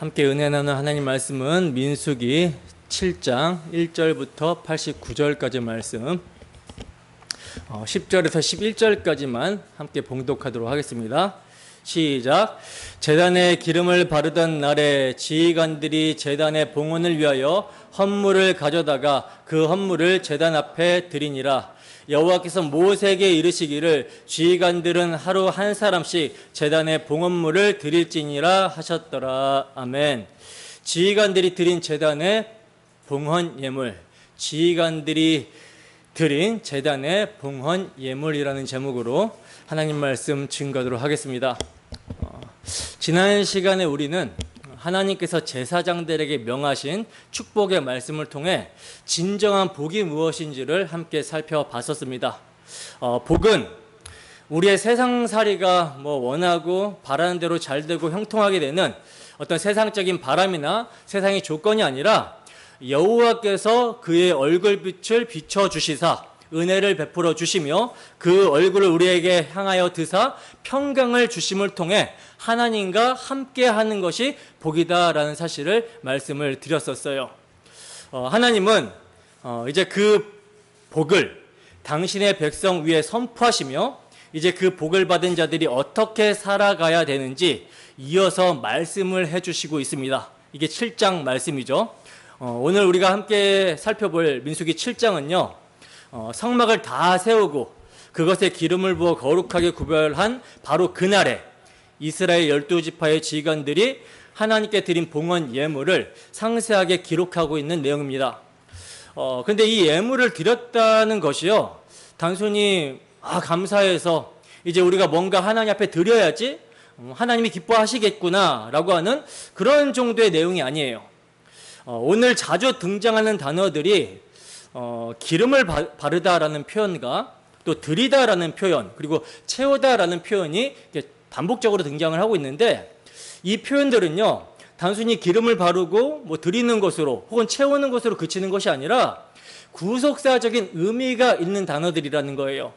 함께 은혜 나누는 하나님 말씀은 민수기 7장 1절부터 89절까지 말씀, 10절에서 11절까지만 함께 봉독하도록 하겠습니다. 시작. 제단에 기름을 바르던 날에 지휘관들이 제단의 봉헌을 위하여 헌물을 가져다가 그 헌물을 제단 앞에 드리니라. 여호와께서 모세에게 이르시기를 지휘관들은 하루 한 사람씩 제단에 봉헌물을 드릴지니라 하셨더라. 아멘. 지휘관들이 드린 제단의 봉헌 예물, 지휘관들이 드린 제단의 봉헌 예물이라는 제목으로 하나님 말씀 증거하도록 하겠습니다. 지난 시간에 우리는 하나님께서 제사장들에게 명하신 축복의 말씀을 통해 진정한 복이 무엇인지를 함께 살펴봤었습니다. 복은 우리의 세상살이가 원하고 바라는 대로 잘 되고 형통하게 되는 어떤 세상적인 바람이나 세상의 조건이 아니라 여호와께서 그의 얼굴빛을 비춰주시사 은혜를 베풀어 주시며 그 얼굴을 우리에게 향하여 드사 평강을 주심을 통해 하나님과 함께하는 것이 복이다라는 사실을 말씀을 드렸었어요. 하나님은 이제 그 복을 당신의 백성 위에 선포하시며 이제 그 복을 받은 자들이 어떻게 살아가야 되는지 이어서 말씀을 해주시고 있습니다. 이게 7장 말씀이죠. 오늘 우리가 함께 살펴볼 민수기 7장은요, 성막을 다 세우고 그것에 기름을 부어 거룩하게 구별한 바로 그날에 이스라엘 12지파의 지휘관들이 하나님께 드린 봉헌 예물을 상세하게 기록하고 있는 내용입니다. 근데 이 예물을 드렸다는 것이요, 단순히 감사해서 이제 우리가 뭔가 하나님 앞에 드려야지 하나님이 기뻐하시겠구나 라고 하는 그런 정도의 내용이 아니에요. 오늘 자주 등장하는 단어들이 기름을 바르다라는 표현과 또 드리다라는 표현, 그리고 채우다라는 표현이 반복적으로 등장을 하고 있는데, 이 표현들은요 단순히 기름을 바르고 드리는 것으로 혹은 채우는 것으로 그치는 것이 아니라 구속사적인 의미가 있는 단어들이라는 거예요.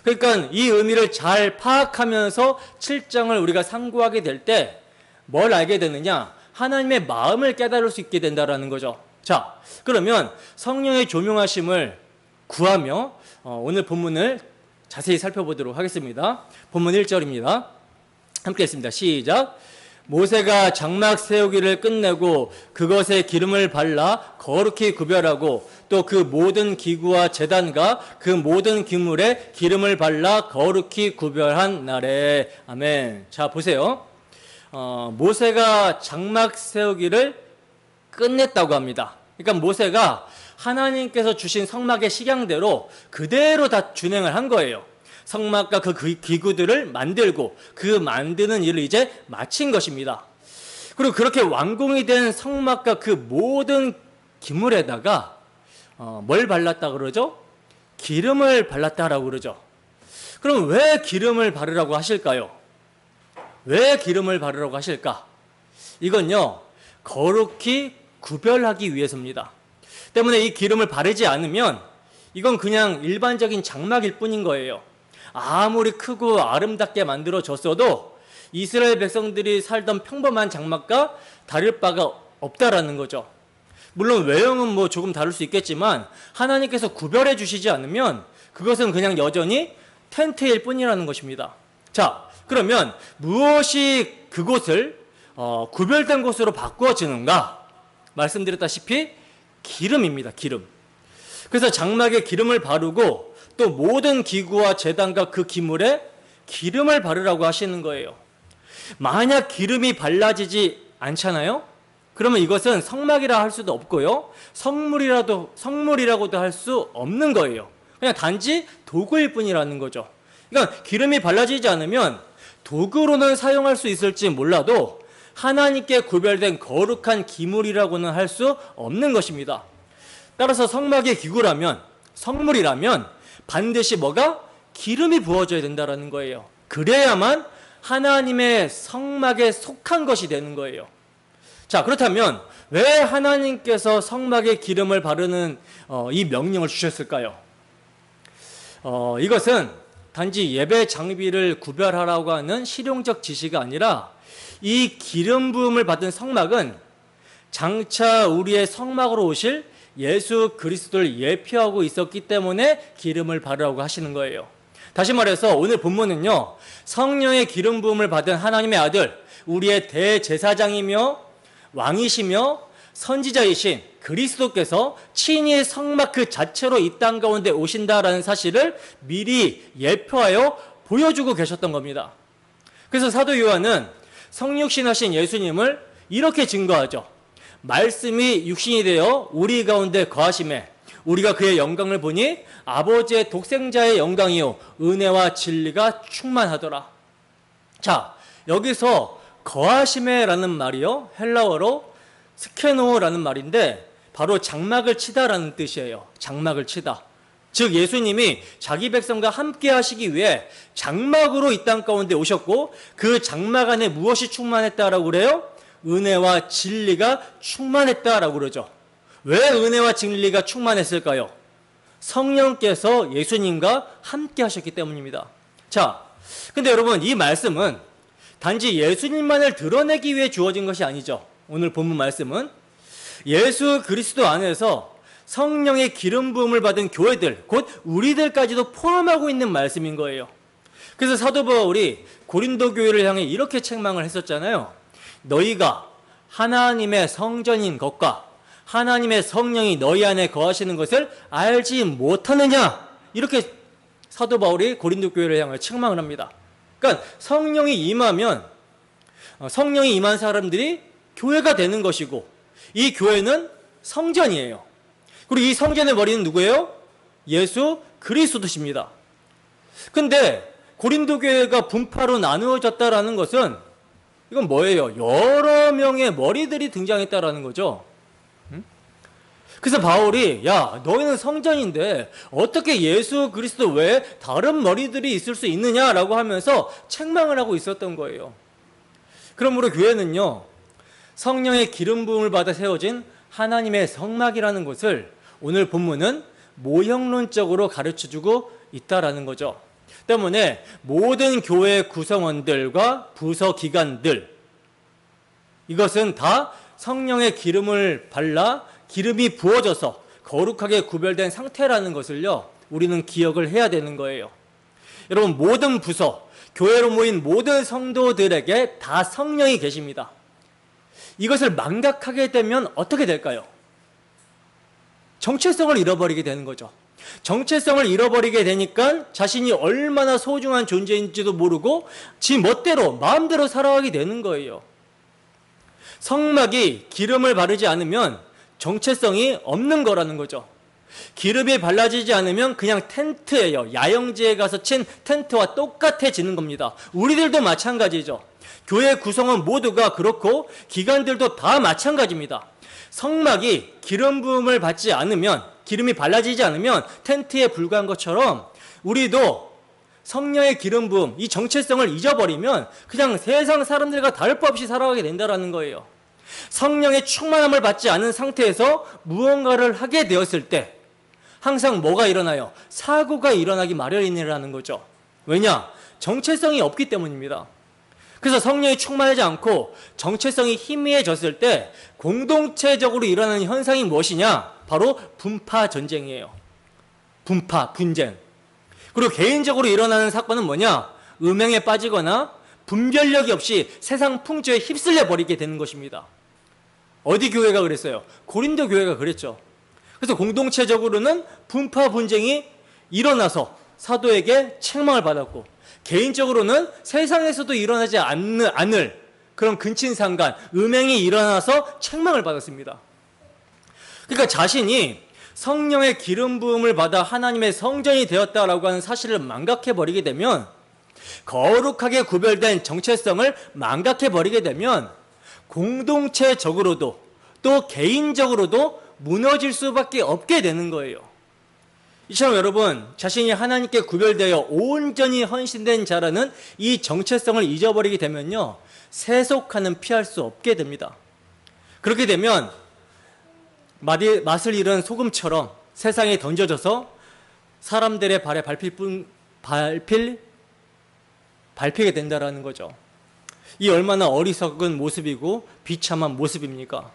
그러니까 이 의미를 잘 파악하면서 7장을 우리가 상고하게 될 때 뭘 알게 되느냐, 하나님의 마음을 깨달을 수 있게 된다라는 거죠. 자, 그러면 성령의 조명하심을 구하며 오늘 본문을 자세히 살펴보도록 하겠습니다. 본문 1절입니다. 함께 했습니다. 시작. 모세가 장막 세우기를 끝내고 그것에 기름을 발라 거룩히 구별하고 또 그 모든 기구와 제단과 그 모든 기물에 기름을 발라 거룩히 구별한 날에. 아멘. 자, 보세요. 모세가 장막 세우기를 끝냈다고 합니다. 그러니까 모세가 하나님께서 주신 성막의 식양대로 그대로 다 준행을 한 거예요. 성막과 그 기구들을 만들고 그 만드는 일을 이제 마친 것입니다. 그리고 그렇게 완공이 된 성막과 그 모든 기물에다가 뭘 발랐다 그러죠? 기름을 발랐다라고 그러죠. 그럼 왜 기름을 바르라고 하실까요? 왜 기름을 바르라고 하실까? 이건요, 거룩히 구별하기 위해서입니다. 때문에 이 기름을 바르지 않으면 이건 그냥 일반적인 장막일 뿐인 거예요. 아무리 크고 아름답게 만들어졌어도 이스라엘 백성들이 살던 평범한 장막과 다를 바가 없다라는 거죠. 물론 외형은 조금 다를 수 있겠지만 하나님께서 구별해 주시지 않으면 그것은 그냥 여전히 텐트일 뿐이라는 것입니다. 자, 그러면 무엇이 그곳을 구별된 곳으로 바꾸어지는가? 말씀드렸다시피 기름입니다. 기름. 그래서 장막에 기름을 바르고 또 모든 기구와 제단과 그 기물에 기름을 바르라고 하시는 거예요. 만약 기름이 발라지지 않잖아요? 그러면 이것은 성막이라 할 수도 없고요, 성물이라고도 할 수 없는 거예요. 그냥 단지 도구일 뿐이라는 거죠. 그러니까 기름이 발라지지 않으면 도구로는 사용할 수 있을지 몰라도 하나님께 구별된 거룩한 기물이라고는 할 수 없는 것입니다. 따라서 성막의 기구라면, 성물이라면 반드시 기름이 부어져야 된다는 거예요. 그래야만 하나님의 성막에 속한 것이 되는 거예요. 자, 그렇다면 왜 하나님께서 성막에 기름을 바르는 이 명령을 주셨을까요? 이것은 단지 예배 장비를 구별하라고 하는 실용적 지시가 아니라 이 기름 부음을 받은 성막은 장차 우리의 성막으로 오실 예수 그리스도를 예표하고 있었기 때문에 기름을 바르라고 하시는 거예요. 다시 말해서 오늘 본문은요, 성령의 기름 부음을 받은 하나님의 아들, 우리의 대제사장이며 왕이시며 선지자이신 그리스도께서 친히 성막 그 자체로 이 땅 가운데 오신다라는 사실을 미리 예표하여 보여주고 계셨던 겁니다. 그래서 사도 요한은 성육신하신 예수님을 이렇게 증거하죠. 말씀이 육신이 되어 우리 가운데 거하심에 우리가 그의 영광을 보니 아버지의 독생자의 영광이요 은혜와 진리가 충만하더라. 자, 여기서 거하심에라는 말이요, 헬라어로 스케노라는 말인데 바로 장막을 치다라는 뜻이에요. 장막을 치다. 즉 예수님이 자기 백성과 함께 하시기 위해 장막으로 이 땅 가운데 오셨고, 그 장막 안에 무엇이 충만했다라고 그래요? 은혜와 진리가 충만했다라고 그러죠. 왜 은혜와 진리가 충만했을까요? 성령께서 예수님과 함께 하셨기 때문입니다. 자, 근데 여러분, 이 말씀은 단지 예수님만을 드러내기 위해 주어진 것이 아니죠. 오늘 본문 말씀은 예수 그리스도 안에서 성령의 기름 부음을 받은 교회들, 곧 우리들까지도 포함하고 있는 말씀인 거예요. 그래서 사도 바울이 고린도 교회를 향해 이렇게 책망을 했었잖아요. 너희가 하나님의 성전인 것과 하나님의 성령이 너희 안에 거하시는 것을 알지 못하느냐, 이렇게 사도 바울이 고린도 교회를 향해 책망을 합니다. 그러니까 성령이 임하면 성령이 임한 사람들이 교회가 되는 것이고, 이 교회는 성전이에요. 그리고 이 성전의 머리는 누구예요? 예수 그리스도십니다. 근데 고린도 교회가 분파로 나누어졌다라는 것은 이건 뭐예요? 여러 명의 머리들이 등장했다라는 거죠. 그래서 바울이 야, 너희는 성전인데 어떻게 예수 그리스도 외에 다른 머리들이 있을 수 있느냐라고 하면서 책망을 하고 있었던 거예요. 그러므로 교회는요, 성령의 기름 부음을 받아 세워진 하나님의 성막이라는 것을 오늘 본문은 모형론적으로 가르쳐주고 있다라는 거죠. 때문에 모든 교회 구성원들과 부서 기관들, 이것은 다 성령의 기름을 발라 기름이 부어져서 거룩하게 구별된 상태라는 것을요, 우리는 기억을 해야 되는 거예요. 여러분, 모든 부서, 교회로 모인 모든 성도들에게 다 성령이 계십니다. 이것을 망각하게 되면 어떻게 될까요? 정체성을 잃어버리게 되는 거죠. 정체성을 잃어버리게 되니까 자신이 얼마나 소중한 존재인지도 모르고 지 멋대로 마음대로 살아가게 되는 거예요. 성막이 기름을 바르지 않으면 정체성이 없는 거라는 거죠. 기름이 발라지지 않으면 그냥 텐트예요. 야영지에 가서 친 텐트와 똑같아지는 겁니다. 우리들도 마찬가지죠. 교회 구성원 모두가 그렇고 기관들도 다 마찬가지입니다. 성막이 기름 부음을 받지 않으면, 기름이 발라지지 않으면 텐트에 불과한 것처럼 우리도 성령의 기름 부음, 이 정체성을 잊어버리면 그냥 세상 사람들과 다를 바 없이 살아가게 된다는 거예요. 성령의 충만함을 받지 않은 상태에서 무언가를 하게 되었을 때 항상 뭐가 일어나요? 사고가 일어나기 마련이라는 거죠. 왜냐? 정체성이 없기 때문입니다. 그래서 성령이 충만하지 않고 정체성이 희미해졌을 때 공동체적으로 일어나는 현상이 무엇이냐? 바로 분파 전쟁이에요. 분파, 분쟁. 그리고 개인적으로 일어나는 사건은 뭐냐? 음행에 빠지거나 분별력이 없이 세상 풍조에 휩쓸려 버리게 되는 것입니다. 어디 교회가 그랬어요? 고린도 교회가 그랬죠. 그래서 공동체적으로는 분파 분쟁이 일어나서 사도에게 책망을 받았고, 개인적으로는 세상에서도 일어나지 않을 그런 근친상간, 음행이 일어나서 책망을 받았습니다. 그러니까 자신이 성령의 기름 부음을 받아 하나님의 성전이 되었다라고 하는 사실을 망각해버리게 되면, 거룩하게 구별된 정체성을 망각해버리게 되면 공동체적으로도 또 개인적으로도 무너질 수밖에 없게 되는 거예요. 이처럼 여러분, 자신이 하나님께 구별되어 온전히 헌신된 자라는 이 정체성을 잊어버리게 되면요, 세속화는 피할 수 없게 됩니다. 그렇게 되면 맛을 잃은 소금처럼 세상에 던져져서 사람들의 발에 밟히게 된다라는 거죠. 이 얼마나 어리석은 모습이고 비참한 모습입니까?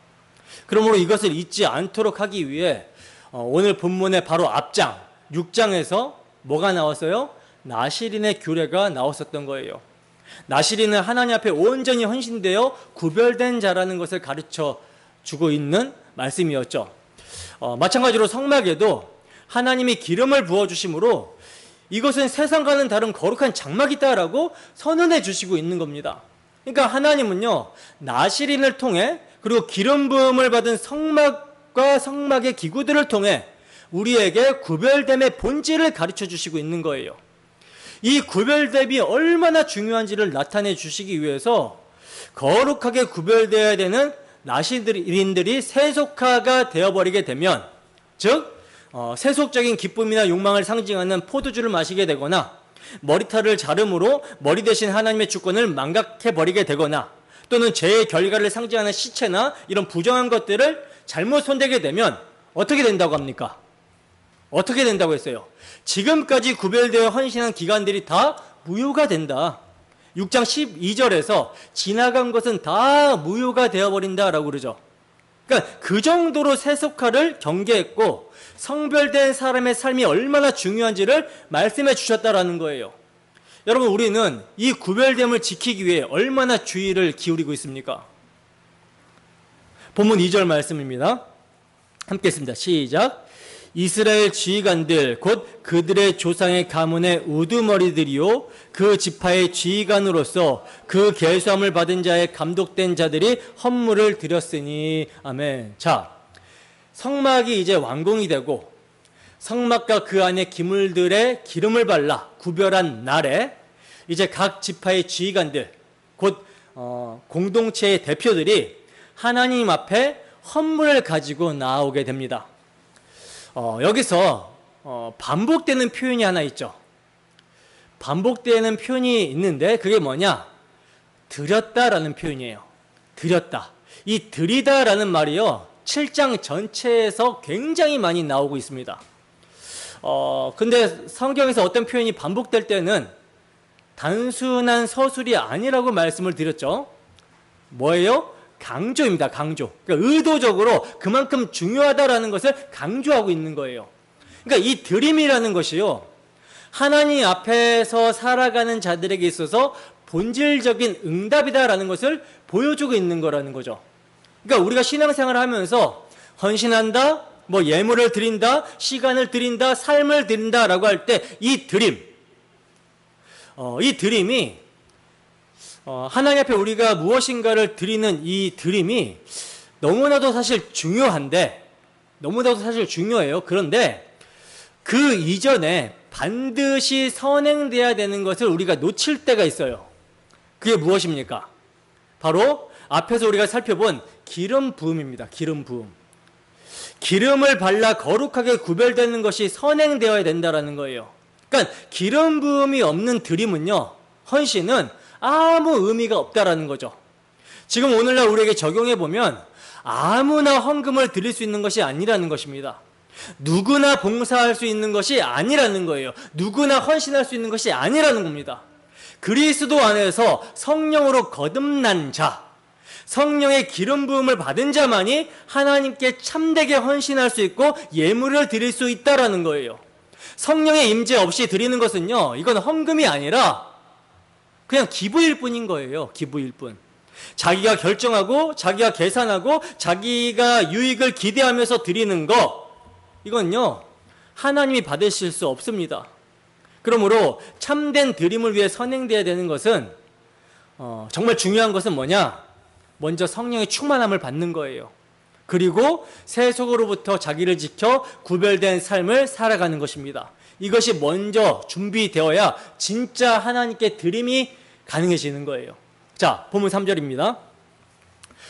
그러므로 이것을 잊지 않도록 하기 위해 오늘 본문의 바로 앞장 6장에서 뭐가 나왔어요? 나시린의 규례가 나왔었던 거예요. 나시린은 하나님 앞에 온전히 헌신되어 구별된 자라는 것을 가르쳐 주고 있는 말씀이었죠. 마찬가지로 성막에도 하나님이 기름을 부어주심으로 이것은 세상과는 다른 거룩한 장막이다라고 선언해 주시고 있는 겁니다. 그러니까 하나님은요, 나시린을 통해 그리고 기름 부음을 받은 성막과 성막의 기구들을 통해 우리에게 구별됨의 본질을 가르쳐 주시고 있는 거예요. 이 구별됨이 얼마나 중요한지를 나타내 주시기 위해서 거룩하게 구별되어야 되는 나시린들이 세속화가 되어버리게 되면, 즉 세속적인 기쁨이나 욕망을 상징하는 포도주를 마시게 되거나 머리털을 자름으로 머리 대신 하나님의 주권을 망각해버리게 되거나 또는 죄의 결과를 상징하는 시체나 이런 부정한 것들을 잘못 손대게 되면 어떻게 된다고 합니까? 어떻게 된다고 했어요? 지금까지 구별되어 헌신한 기간들이 다 무효가 된다. 6장 12절에서 지나간 것은 다 무효가 되어버린다라고 그러죠. 그러니까 그 정도로 세속화를 경계했고 성별된 사람의 삶이 얼마나 중요한지를 말씀해 주셨다라는 거예요. 여러분, 우리는 이 구별됨을 지키기 위해 얼마나 주의를 기울이고 있습니까? 본문 2절 말씀입니다. 함께 했습니다. 시작. 이스라엘 지휘관들 곧 그들의 조상의 가문의 우두머리들이요 그 지파의 지휘관으로서 그 계수함을 받은 자의 감독된 자들이 헌물을 드렸으니. 아멘. 자, 성막이 이제 완공이 되고 성막과 그 안에 기물들의 기름을 발라 구별한 날에 이제 각 지파의 지휘관들 곧 공동체의 대표들이 하나님 앞에 헌물을 가지고 나오게 됩니다. 여기서 반복되는 표현이 하나 있죠. 반복되는 표현이 있는데 그게 뭐냐? 드렸다라는 표현이에요. 드렸다. 이 드리다라는 말이요, 7장 전체에서 굉장히 많이 나오고 있습니다. 근데 성경에서 어떤 표현이 반복될 때는 단순한 서술이 아니라고 말씀을 드렸죠. 뭐예요? 강조입니다. 강조. 그러니까 의도적으로 그만큼 중요하다라는 것을 강조하고 있는 거예요. 그러니까 이 드림이라는 것이요, 하나님 앞에서 살아가는 자들에게 있어서 본질적인 응답이다라는 것을 보여주고 있는 거라는 거죠. 그러니까 우리가 신앙생활을 하면서 헌신한다, 뭐 예물을 드린다, 시간을 드린다, 삶을 드린다라고 할 때 이 드림, 이 드림이 하나님 앞에 우리가 무엇인가를 드리는 이 드림이 너무나도 사실 중요한데, 너무나도 사실 중요해요. 그런데 그 이전에 반드시 선행돼야 되는 것을 우리가 놓칠 때가 있어요. 그게 무엇입니까? 바로 앞에서 우리가 살펴본 기름 부음입니다. 기름 부음. 기름을 발라 거룩하게 구별되는 것이 선행되어야 된다는 거예요. 그러니까 기름 부음이 없는 드림은요, 헌신은 아무 의미가 없다라는 거죠. 지금 오늘날 우리에게 적용해 보면 아무나 헌금을 드릴 수 있는 것이 아니라는 것입니다. 누구나 봉사할 수 있는 것이 아니라는 거예요. 누구나 헌신할 수 있는 것이 아니라는 겁니다. 그리스도 안에서 성령으로 거듭난 자, 성령의 기름 부음을 받은 자만이 하나님께 참되게 헌신할 수 있고 예물을 드릴 수 있다라는 거예요. 성령의 임재 없이 드리는 것은요, 이건 헌금이 아니라 그냥 기부일 뿐인 거예요. 기부일 뿐. 자기가 결정하고 자기가 계산하고 자기가 유익을 기대하면서 드리는 거, 이건요 하나님이 받으실 수 없습니다. 그러므로 참된 드림을 위해 선행되어야 되는 것은 정말 중요한 것은 뭐냐? 먼저 성령의 충만함을 받는 거예요. 그리고 세속으로부터 자기를 지켜 구별된 삶을 살아가는 것입니다. 이것이 먼저 준비되어야 진짜 하나님께 드림이 가능해지는 거예요. 자, 본문 3절입니다.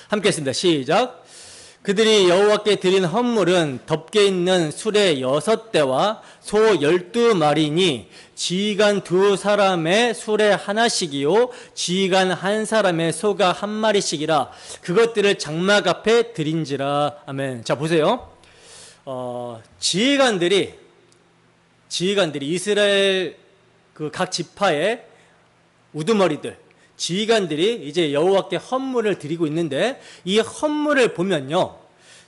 함께 했습니다. 시작. 그들이 여호와께 드린 헌물은 덮개 있는 수레 6대와 소 12마리니 지휘관 2사람의 수레 하나씩이요 지휘관 1사람의 소가 1마리씩이라 그것들을 장막 앞에 드린지라. 아멘. 자, 보세요. 지휘관들이 이스라엘 그 각 지파의 우두머리들, 지휘관들이 이제 여호와께 헌물을 드리고 있는데 이 헌물을 보면요.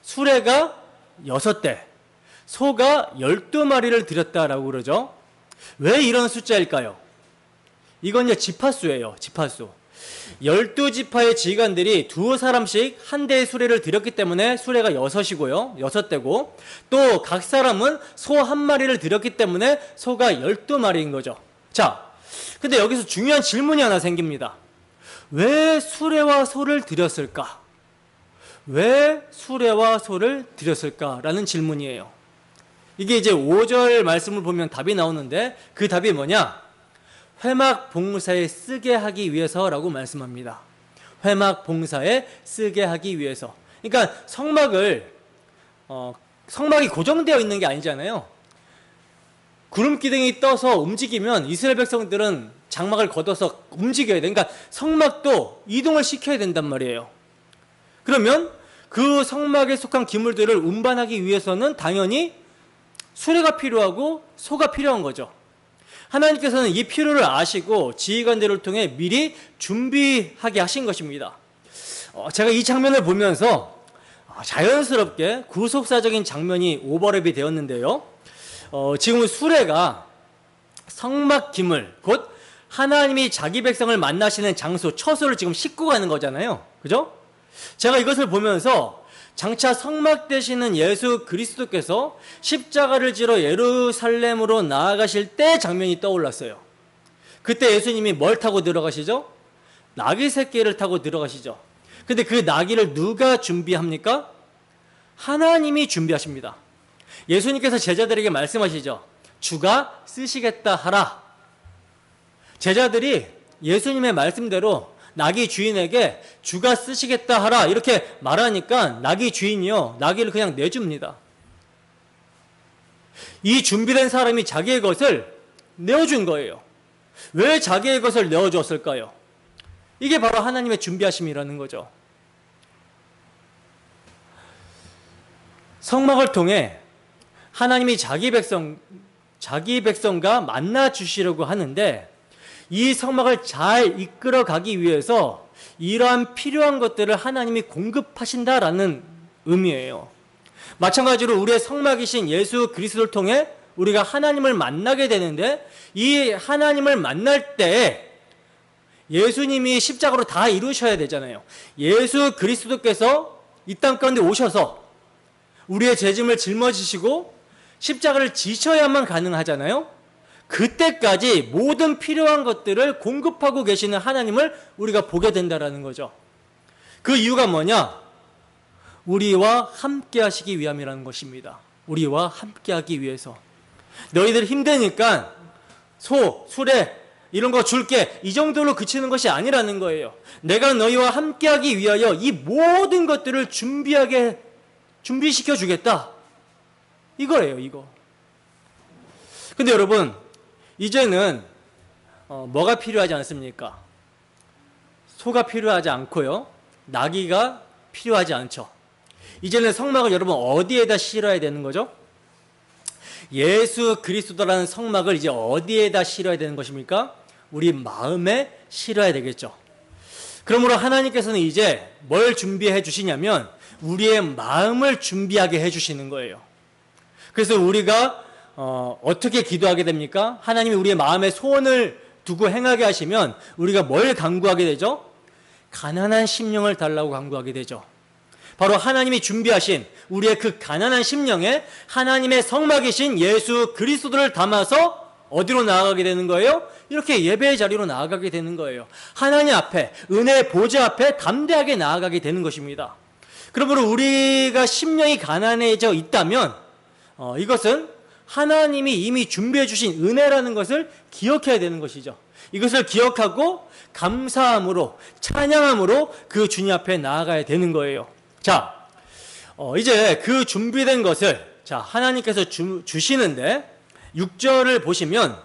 수레가 6대, 소가 12마리를 드렸다라고 그러죠. 왜 이런 숫자일까요? 이건 이제 지파수예요. 지파수. 12지파의 지휘관들이 두 사람씩 한 대의 수레를 드렸기 때문에 수레가 6이고요. 6대고 또 각 사람은 소 한 마리를 드렸기 때문에 소가 12마리인 거죠. 자, 근데 여기서 중요한 질문이 하나 생깁니다. 왜 수레와 소를 드렸을까? 왜 수레와 소를 드렸을까라는 질문이에요. 이게 이제 5절 말씀을 보면 답이 나오는데 그 답이 뭐냐? 회막 봉사에 쓰게 하기 위해서라고 말씀합니다. 회막 봉사에 쓰게 하기 위해서. 그러니까 성막이 고정되어 있는 게 아니잖아요. 구름 기둥이 떠서 움직이면 이스라엘 백성들은 장막을 걷어서 움직여야 돼. 그러니까 성막도 이동을 시켜야 된단 말이에요. 그러면 그 성막에 속한 기물들을 운반하기 위해서는 당연히 수레가 필요하고 소가 필요한 거죠. 하나님께서는 이 필요를 아시고 지휘관들을 통해 미리 준비하게 하신 것입니다. 제가 이 장면을 보면서 자연스럽게 구속사적인 장면이 오버랩이 되었는데요. 지금 수레가 성막 기물, 곧 하나님이 자기 백성을 만나시는 장소, 처소를 지금 싣고 가는 거잖아요. 그죠? 제가 이것을 보면서 장차 성막 되시는 예수 그리스도께서 십자가를 지러 예루살렘으로 나아가실 때 장면이 떠올랐어요. 그때 예수님이 뭘 타고 들어가시죠? 나귀 새끼를 타고 들어가시죠. 근데 그 나귀를 누가 준비합니까? 하나님이 준비하십니다. 예수님께서 제자들에게 말씀하시죠. 주가 쓰시겠다 하라. 제자들이 예수님의 말씀대로 나귀 주인에게 주가 쓰시겠다 하라 이렇게 말하니까 나귀 주인이요 나귀를 그냥 내줍니다. 이 준비된 사람이 자기의 것을 내어준 거예요. 왜 자기의 것을 내어주었을까요? 이게 바로 하나님의 준비하심이라는 거죠. 성막을 통해 하나님이 자기 백성과 만나 주시려고 하는데 이 성막을 잘 이끌어 가기 위해서 이러한 필요한 것들을 하나님이 공급하신다라는 의미예요. 마찬가지로 우리의 성막이신 예수 그리스도를 통해 우리가 하나님을 만나게 되는데 이 하나님을 만날 때 예수님이 십자가로 다 이루셔야 되잖아요. 예수 그리스도께서 이 땅 가운데 오셔서 우리의 죄짐을 짊어지시고 십자가를 지셔야만 가능하잖아요. 그때까지 모든 필요한 것들을 공급하고 계시는 하나님을 우리가 보게 된다는 거죠. 그 이유가 뭐냐? 우리와 함께 하시기 위함이라는 것입니다. 우리와 함께 하기 위해서. 너희들 힘드니까 수레 이런 거 줄게 이 정도로 그치는 것이 아니라는 거예요. 내가 너희와 함께 하기 위하여 이 모든 것들을 준비시켜 주겠다. 이거예요, 이거. 근데 여러분 이제는 뭐가 필요하지 않습니까? 소가 필요하지 않고요. 나귀가 필요하지 않죠. 이제는 성막을 여러분 어디에다 실어야 되는 거죠? 예수 그리스도라는 성막을 이제 어디에다 실어야 되는 것입니까? 우리 마음에 실어야 되겠죠. 그러므로 하나님께서는 이제 뭘 준비해 주시냐면 우리의 마음을 준비하게 해 주시는 거예요. 그래서 우리가 어떻게 기도하게 됩니까? 하나님이 우리의 마음에 소원을 두고 행하게 하시면 우리가 뭘 간구하게 되죠? 가난한 심령을 달라고 간구하게 되죠. 바로 하나님이 준비하신 우리의 그 가난한 심령에 하나님의 성막이신 예수 그리스도를 담아서 어디로 나아가게 되는 거예요? 이렇게 예배의 자리로 나아가게 되는 거예요. 하나님 앞에, 은혜의 보좌 앞에 담대하게 나아가게 되는 것입니다. 그러므로 우리가 심령이 가난해져 있다면 이것은 하나님이 이미 준비해 주신 은혜라는 것을 기억해야 되는 것이죠. 이것을 기억하고 감사함으로 찬양함으로 그 주님 앞에 나아가야 되는 거예요. 자, 이제 그 준비된 것을 하나님께서 주시는데 6절을 보시면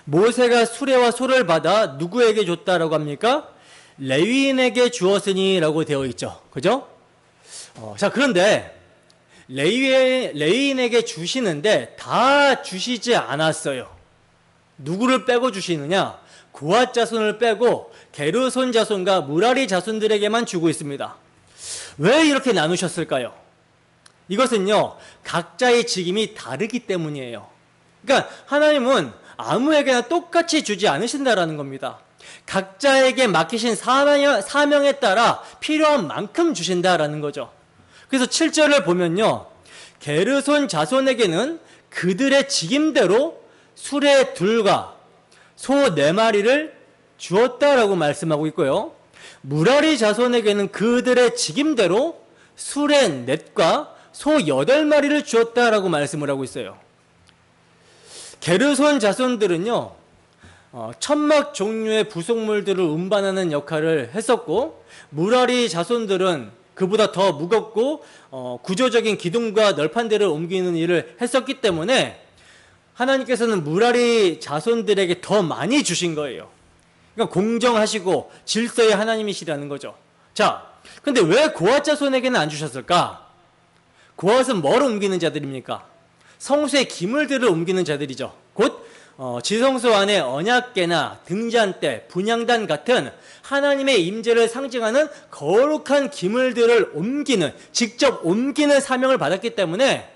모세가 수레와 소를 받아 누구에게 줬다라고 합니까? 레위인에게 주었으니 라고 되어 있죠. 그죠? 그런데 레위인에게 주시는데 다 주시지 않았어요. 누구를 빼고 주시느냐? 고앗 자손을 빼고 게르손 자손과 무라리 자손들에게만 주고 있습니다. 왜 이렇게 나누셨을까요? 이것은요, 각자의 직임이 다르기 때문이에요. 그러니까 하나님은 아무에게나 똑같이 주지 않으신다라는 겁니다. 각자에게 맡기신 사명에 따라 필요한 만큼 주신다라는 거죠. 그래서 7절을 보면요, 게르손 자손에게는 그들의 직임대로 수레 둘과 소 4마리를 주었다라고 말씀하고 있고요, 무라리 자손에게는 그들의 직임대로 수레 넷과 소 8마리를 주었다라고 말씀을 하고 있어요. 게르손 자손들은요, 천막 종류의 부속물들을 운반하는 역할을 했었고, 무라리 자손들은 그보다 더 무겁고 구조적인 기둥과 널판들을 옮기는 일을 했었기 때문에 하나님께서는 무라리 자손들에게 더 많이 주신 거예요. 그러니까 공정하시고 질서의 하나님이시라는 거죠. 자, 근데 왜 고앗 자손에게는 안 주셨을까? 고앗은 뭘 옮기는 자들입니까? 성소의 기물들을 옮기는 자들이죠. 곧 지성소 안에 언약궤나 등잔대, 분향단 같은 하나님의 임재를 상징하는 거룩한 기물들을 직접 옮기는 사명을 받았기 때문에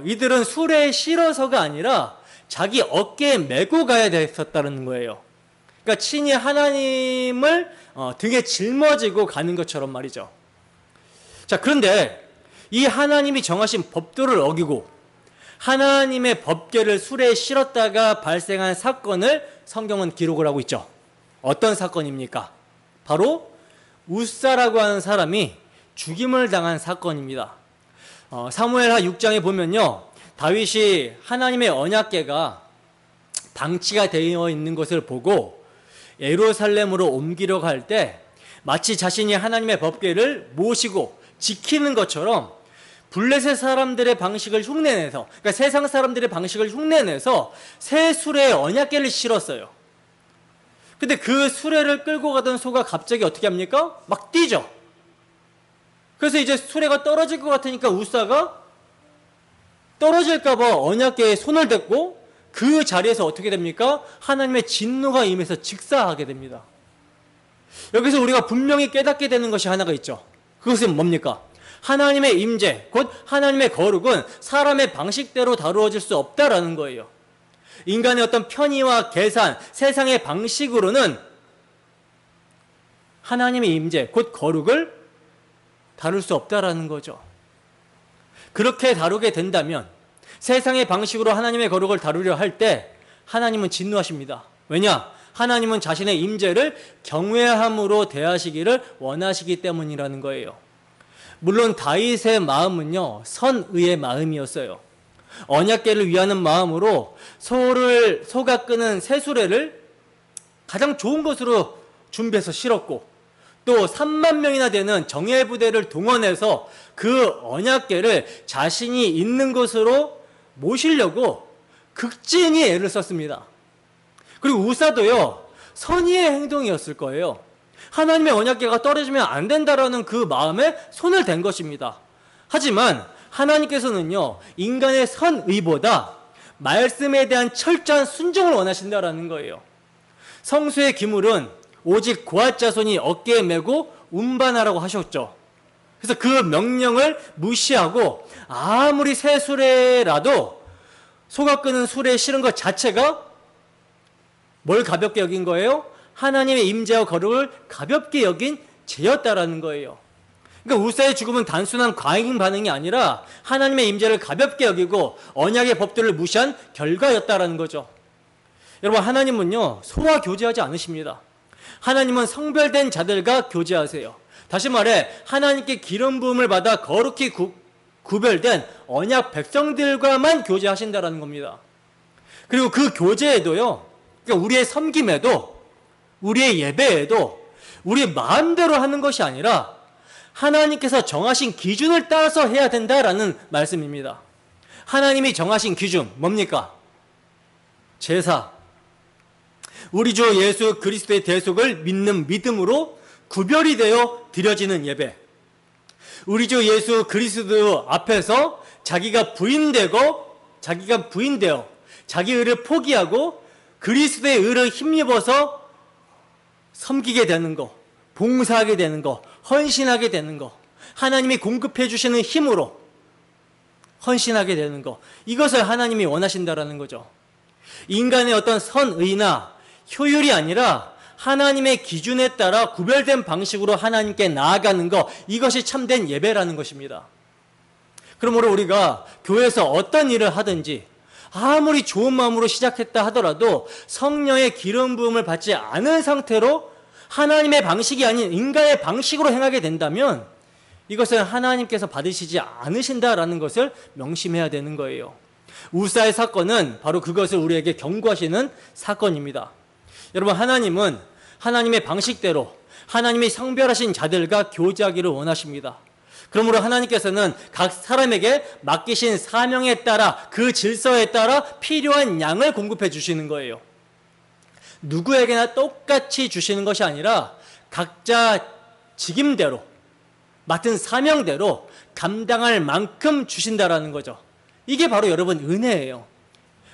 이들은 수레에 실어서가 아니라 자기 어깨에 메고 가야 됐었다는 거예요. 그러니까 친히 하나님을 등에 짊어지고 가는 것처럼 말이죠. 자, 그런데 이 하나님이 정하신 법도를 어기고 하나님의 법궤를 수레에 실었다가 발생한 사건을 성경은 기록을 하고 있죠. 어떤 사건입니까? 바로 웃사라고 하는 사람이 죽임을 당한 사건입니다. 사무엘하 6장에 보면요, 다윗이 하나님의 언약궤가 방치가 되어 있는 것을 보고 예루살렘으로 옮기려고 할 때 마치 자신이 하나님의 법궤를 모시고 지키는 것처럼 블레셋 사람들의 방식을 흉내내서, 그러니까 세상 사람들의 방식을 흉내내서 새 수레에 언약궤를 실었어요. 근데 그 수레를 끌고 가던 소가 갑자기 어떻게 합니까? 막 뛰죠. 그래서 이제 수레가 떨어질 것 같으니까 웃사가 떨어질까봐 언약궤에 손을 댔고 그 자리에서 어떻게 됩니까? 하나님의 진노가 임해서 직사하게 됩니다. 여기서 우리가 분명히 깨닫게 되는 것이 하나가 있죠. 그것은 뭡니까? 하나님의 임재, 곧 하나님의 거룩은 사람의 방식대로 다루어질 수 없다라는 거예요. 인간의 어떤 편의와 계산, 세상의 방식으로는 하나님의 임재, 곧 거룩을 다룰 수 없다라는 거죠. 그렇게 다루게 된다면 세상의 방식으로 하나님의 거룩을 다루려 할 때 하나님은 진노하십니다. 왜냐? 하나님은 자신의 임재를 경외함으로 대하시기를 원하시기 때문이라는 거예요. 물론 다윗의 마음은요, 선의의 마음이었어요. 언약궤를 위하는 마음으로 소가 끄는 새수레를 가장 좋은 것으로 준비해서 실었고, 또 3만 명이나 되는 정예부대를 동원해서 그 언약궤를 자신이 있는 곳으로 모시려고 극진히 애를 썼습니다. 그리고 우사도요, 선의의 행동이었을 거예요. 하나님의 언약궤가 떨어지면 안 된다라는 그 마음에 손을 댄 것입니다. 하지만 하나님께서는요, 인간의 선의보다 말씀에 대한 철저한 순종을 원하신다라는 거예요. 성소의 기물은 오직 고앗 자손이 어깨에 메고 운반하라고 하셨죠. 그래서 그 명령을 무시하고 아무리 새 수레라도 소가 끄는 수레에 실은 것 자체가 뭘 가볍게 여긴 거예요? 하나님의 임재와 거룩을 가볍게 여긴 죄였다라는 거예요. 그러니까 웃사의 죽음은 단순한 과잉 반응이 아니라 하나님의 임재를 가볍게 여기고 언약의 법들을 무시한 결과였다라는 거죠. 여러분, 하나님은요, 소와 교제하지 않으십니다. 하나님은 성별된 자들과 교제하세요. 다시 말해 하나님께 기름 부음을 받아 거룩히 구별된 언약 백성들과만 교제하신다라는 겁니다. 그리고 그 교제에도요, 그러니까 우리의 섬김에도, 우리의 예배에도 우리 마음대로 하는 것이 아니라 하나님께서 정하신 기준을 따라서 해야 된다라는 말씀입니다. 하나님이 정하신 기준 뭡니까? 제사, 우리 주 예수 그리스도의 대속을 믿는 믿음으로 구별이 되어 드려지는 예배, 우리 주 예수 그리스도 앞에서 자기가 부인되어 자기 의를 포기하고 그리스도의 의를 힘입어서 섬기게 되는 거, 봉사하게 되는 거, 헌신하게 되는 거, 하나님이 공급해 주시는 힘으로 헌신하게 되는 거, 이것을 하나님이 원하신다라는 거죠. 인간의 어떤 선의나 효율이 아니라 하나님의 기준에 따라 구별된 방식으로 하나님께 나아가는 것, 이것이 참된 예배라는 것입니다. 그러므로 우리가 교회에서 어떤 일을 하든지 아무리 좋은 마음으로 시작했다 하더라도 성령의 기름 부음을 받지 않은 상태로 하나님의 방식이 아닌 인간의 방식으로 행하게 된다면 이것은 하나님께서 받으시지 않으신다라는 것을 명심해야 되는 거예요. 우사의 사건은 바로 그것을 우리에게 경고하시는 사건입니다. 여러분, 하나님은 하나님의 방식대로 하나님이 성별하신 자들과 교제하기를 원하십니다. 그러므로 하나님께서는 각 사람에게 맡기신 사명에 따라 그 질서에 따라 필요한 양을 공급해 주시는 거예요. 누구에게나 똑같이 주시는 것이 아니라 각자 직임대로 맡은 사명대로 감당할 만큼 주신다라는 거죠. 이게 바로 여러분 은혜예요.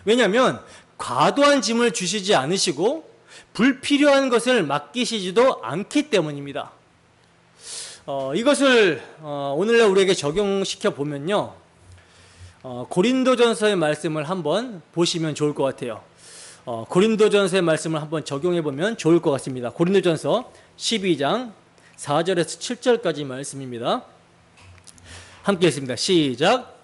왜냐하면 과도한 짐을 주시지 않으시고 불필요한 것을 맡기시지도 않기 때문입니다. 이것을 오늘날 우리에게 적용시켜 보면요, 고린도전서의 말씀을 한번 보시면 좋을 것 같아요. 고린도전서의 말씀을 한번 적용해 보면 좋을 것 같습니다. 고린도전서 12장 4절에서 7절까지 말씀입니다. 함께 읽습니다. 시작.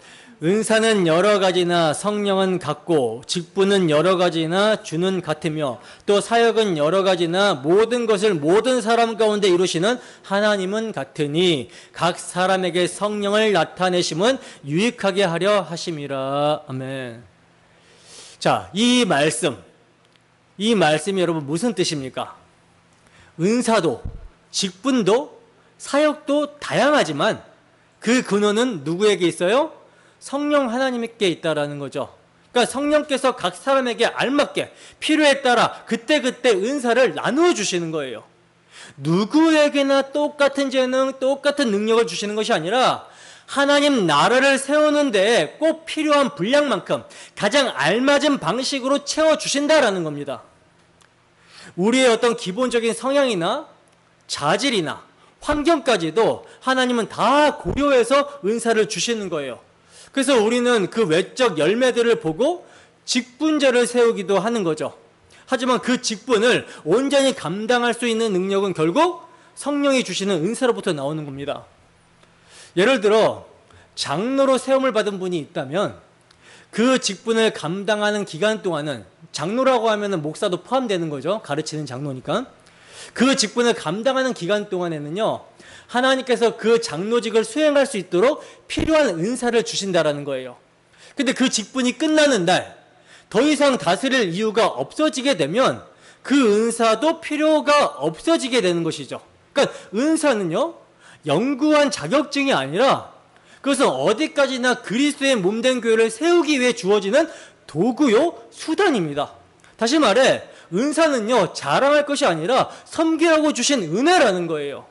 은사는 여러 가지나 성령은 같고 직분은 여러 가지나 주는 같으며 또 사역은 여러 가지나 모든 것을 모든 사람 가운데 이루시는 하나님은 같으니 각 사람에게 성령을 나타내심은 유익하게 하려 하심이라. 아멘. 자, 이 말씀이 여러분 무슨 뜻입니까? 은사도 직분도 사역도 다양하지만 그 근원은 누구에게 있어요? 성령 하나님께 있다라는 거죠. 그러니까 성령께서 각 사람에게 알맞게 필요에 따라 그때그때 은사를 나누어 주시는 거예요. 누구에게나 똑같은 재능, 똑같은 능력을 주시는 것이 아니라 하나님 나라를 세우는 데에 꼭 필요한 분량만큼 가장 알맞은 방식으로 채워주신다라는 겁니다. 우리의 어떤 기본적인 성향이나 자질이나 환경까지도 하나님은 다 고려해서 은사를 주시는 거예요. 그래서 우리는 그 외적 열매들을 보고 직분제를 세우기도 하는 거죠. 하지만 그 직분을 온전히 감당할 수 있는 능력은 결국 성령이 주시는 은사로부터 나오는 겁니다. 예를 들어 장로로 세움을 받은 분이 있다면 그 직분을 감당하는 기간 동안은, 장로라고 하면 목사도 포함되는 거죠. 가르치는 장로니까. 그 직분을 감당하는 기간 동안에는요, 하나님께서 그 장로직을 수행할 수 있도록 필요한 은사를 주신다라는 거예요. 근데 그 직분이 끝나는 날, 더 이상 다스릴 이유가 없어지게 되면 그 은사도 필요가 없어지게 되는 것이죠. 그러니까 은사는요, 영구한 자격증이 아니라 그것은 어디까지나 그리스도의 몸된 교회를 세우기 위해 주어지는 도구요, 수단입니다. 다시 말해 은사는요, 자랑할 것이 아니라 섬기라고 주신 은혜라는 거예요.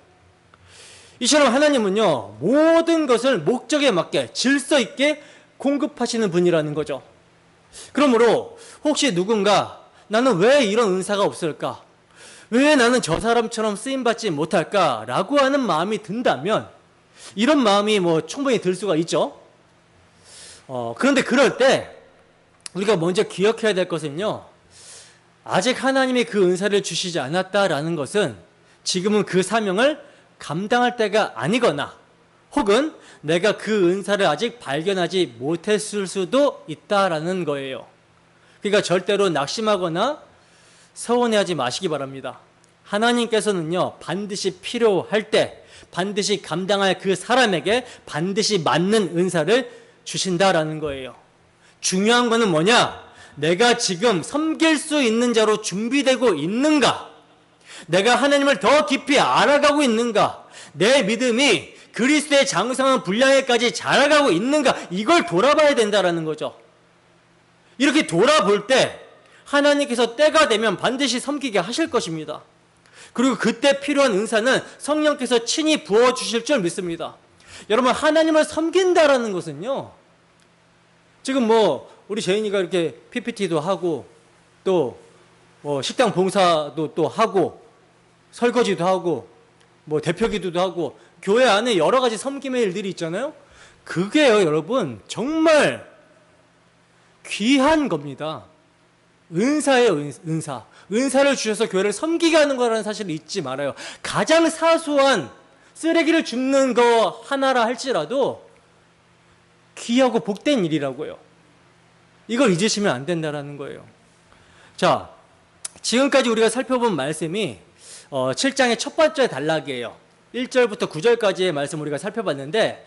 이처럼 하나님은요, 모든 것을 목적에 맞게 질서 있게 공급하시는 분이라는 거죠. 그러므로 혹시 누군가 나는 왜 이런 은사가 없을까? 왜 나는 저 사람처럼 쓰임받지 못할까? 라고 하는 마음이 든다면, 이런 마음이 충분히 들 수가 있죠. 그런데 그럴 때 우리가 먼저 기억해야 될 것은요, 아직 하나님이 그 은사를 주시지 않았다라는 것은 지금은 그 사명을 감당할 때가 아니거나 혹은 내가 그 은사를 아직 발견하지 못했을 수도 있다라는 거예요. 그러니까 절대로 낙심하거나 서운해하지 마시기 바랍니다. 하나님께서는요, 반드시 필요할 때 반드시 감당할 그 사람에게 반드시 맞는 은사를 주신다라는 거예요. 중요한 거는 뭐냐? 내가 지금 섬길 수 있는 자로 준비되고 있는가? 내가 하나님을 더 깊이 알아가고 있는가? 내 믿음이 그리스도의 장성한 분량에까지 자라가고 있는가? 이걸 돌아봐야 된다라는 거죠. 이렇게 돌아볼 때 하나님께서 때가 되면 반드시 섬기게 하실 것입니다. 그리고 그때 필요한 은사는 성령께서 친히 부어주실 줄 믿습니다. 여러분, 하나님을 섬긴다라는 것은요, 지금 우리 재인이가 이렇게 PPT도 하고 또 뭐 식당 봉사도 또 하고 설거지도 하고 뭐 대표기도도 하고 교회 안에 여러 가지 섬김의 일들이 있잖아요. 그게요, 여러분, 정말 귀한 겁니다. 은사예요, 은사. 은사를 주셔서 교회를 섬기게 하는 거라는 사실을 잊지 말아요. 가장 사소한 쓰레기를 줍는 거 하나라 할지라도 귀하고 복된 일이라고요. 이걸 잊으시면 안 된다는 거예요. 자, 지금까지 우리가 살펴본 말씀이 7장의 첫 번째 단락이에요. 1절부터 9절까지의 말씀 우리가 살펴봤는데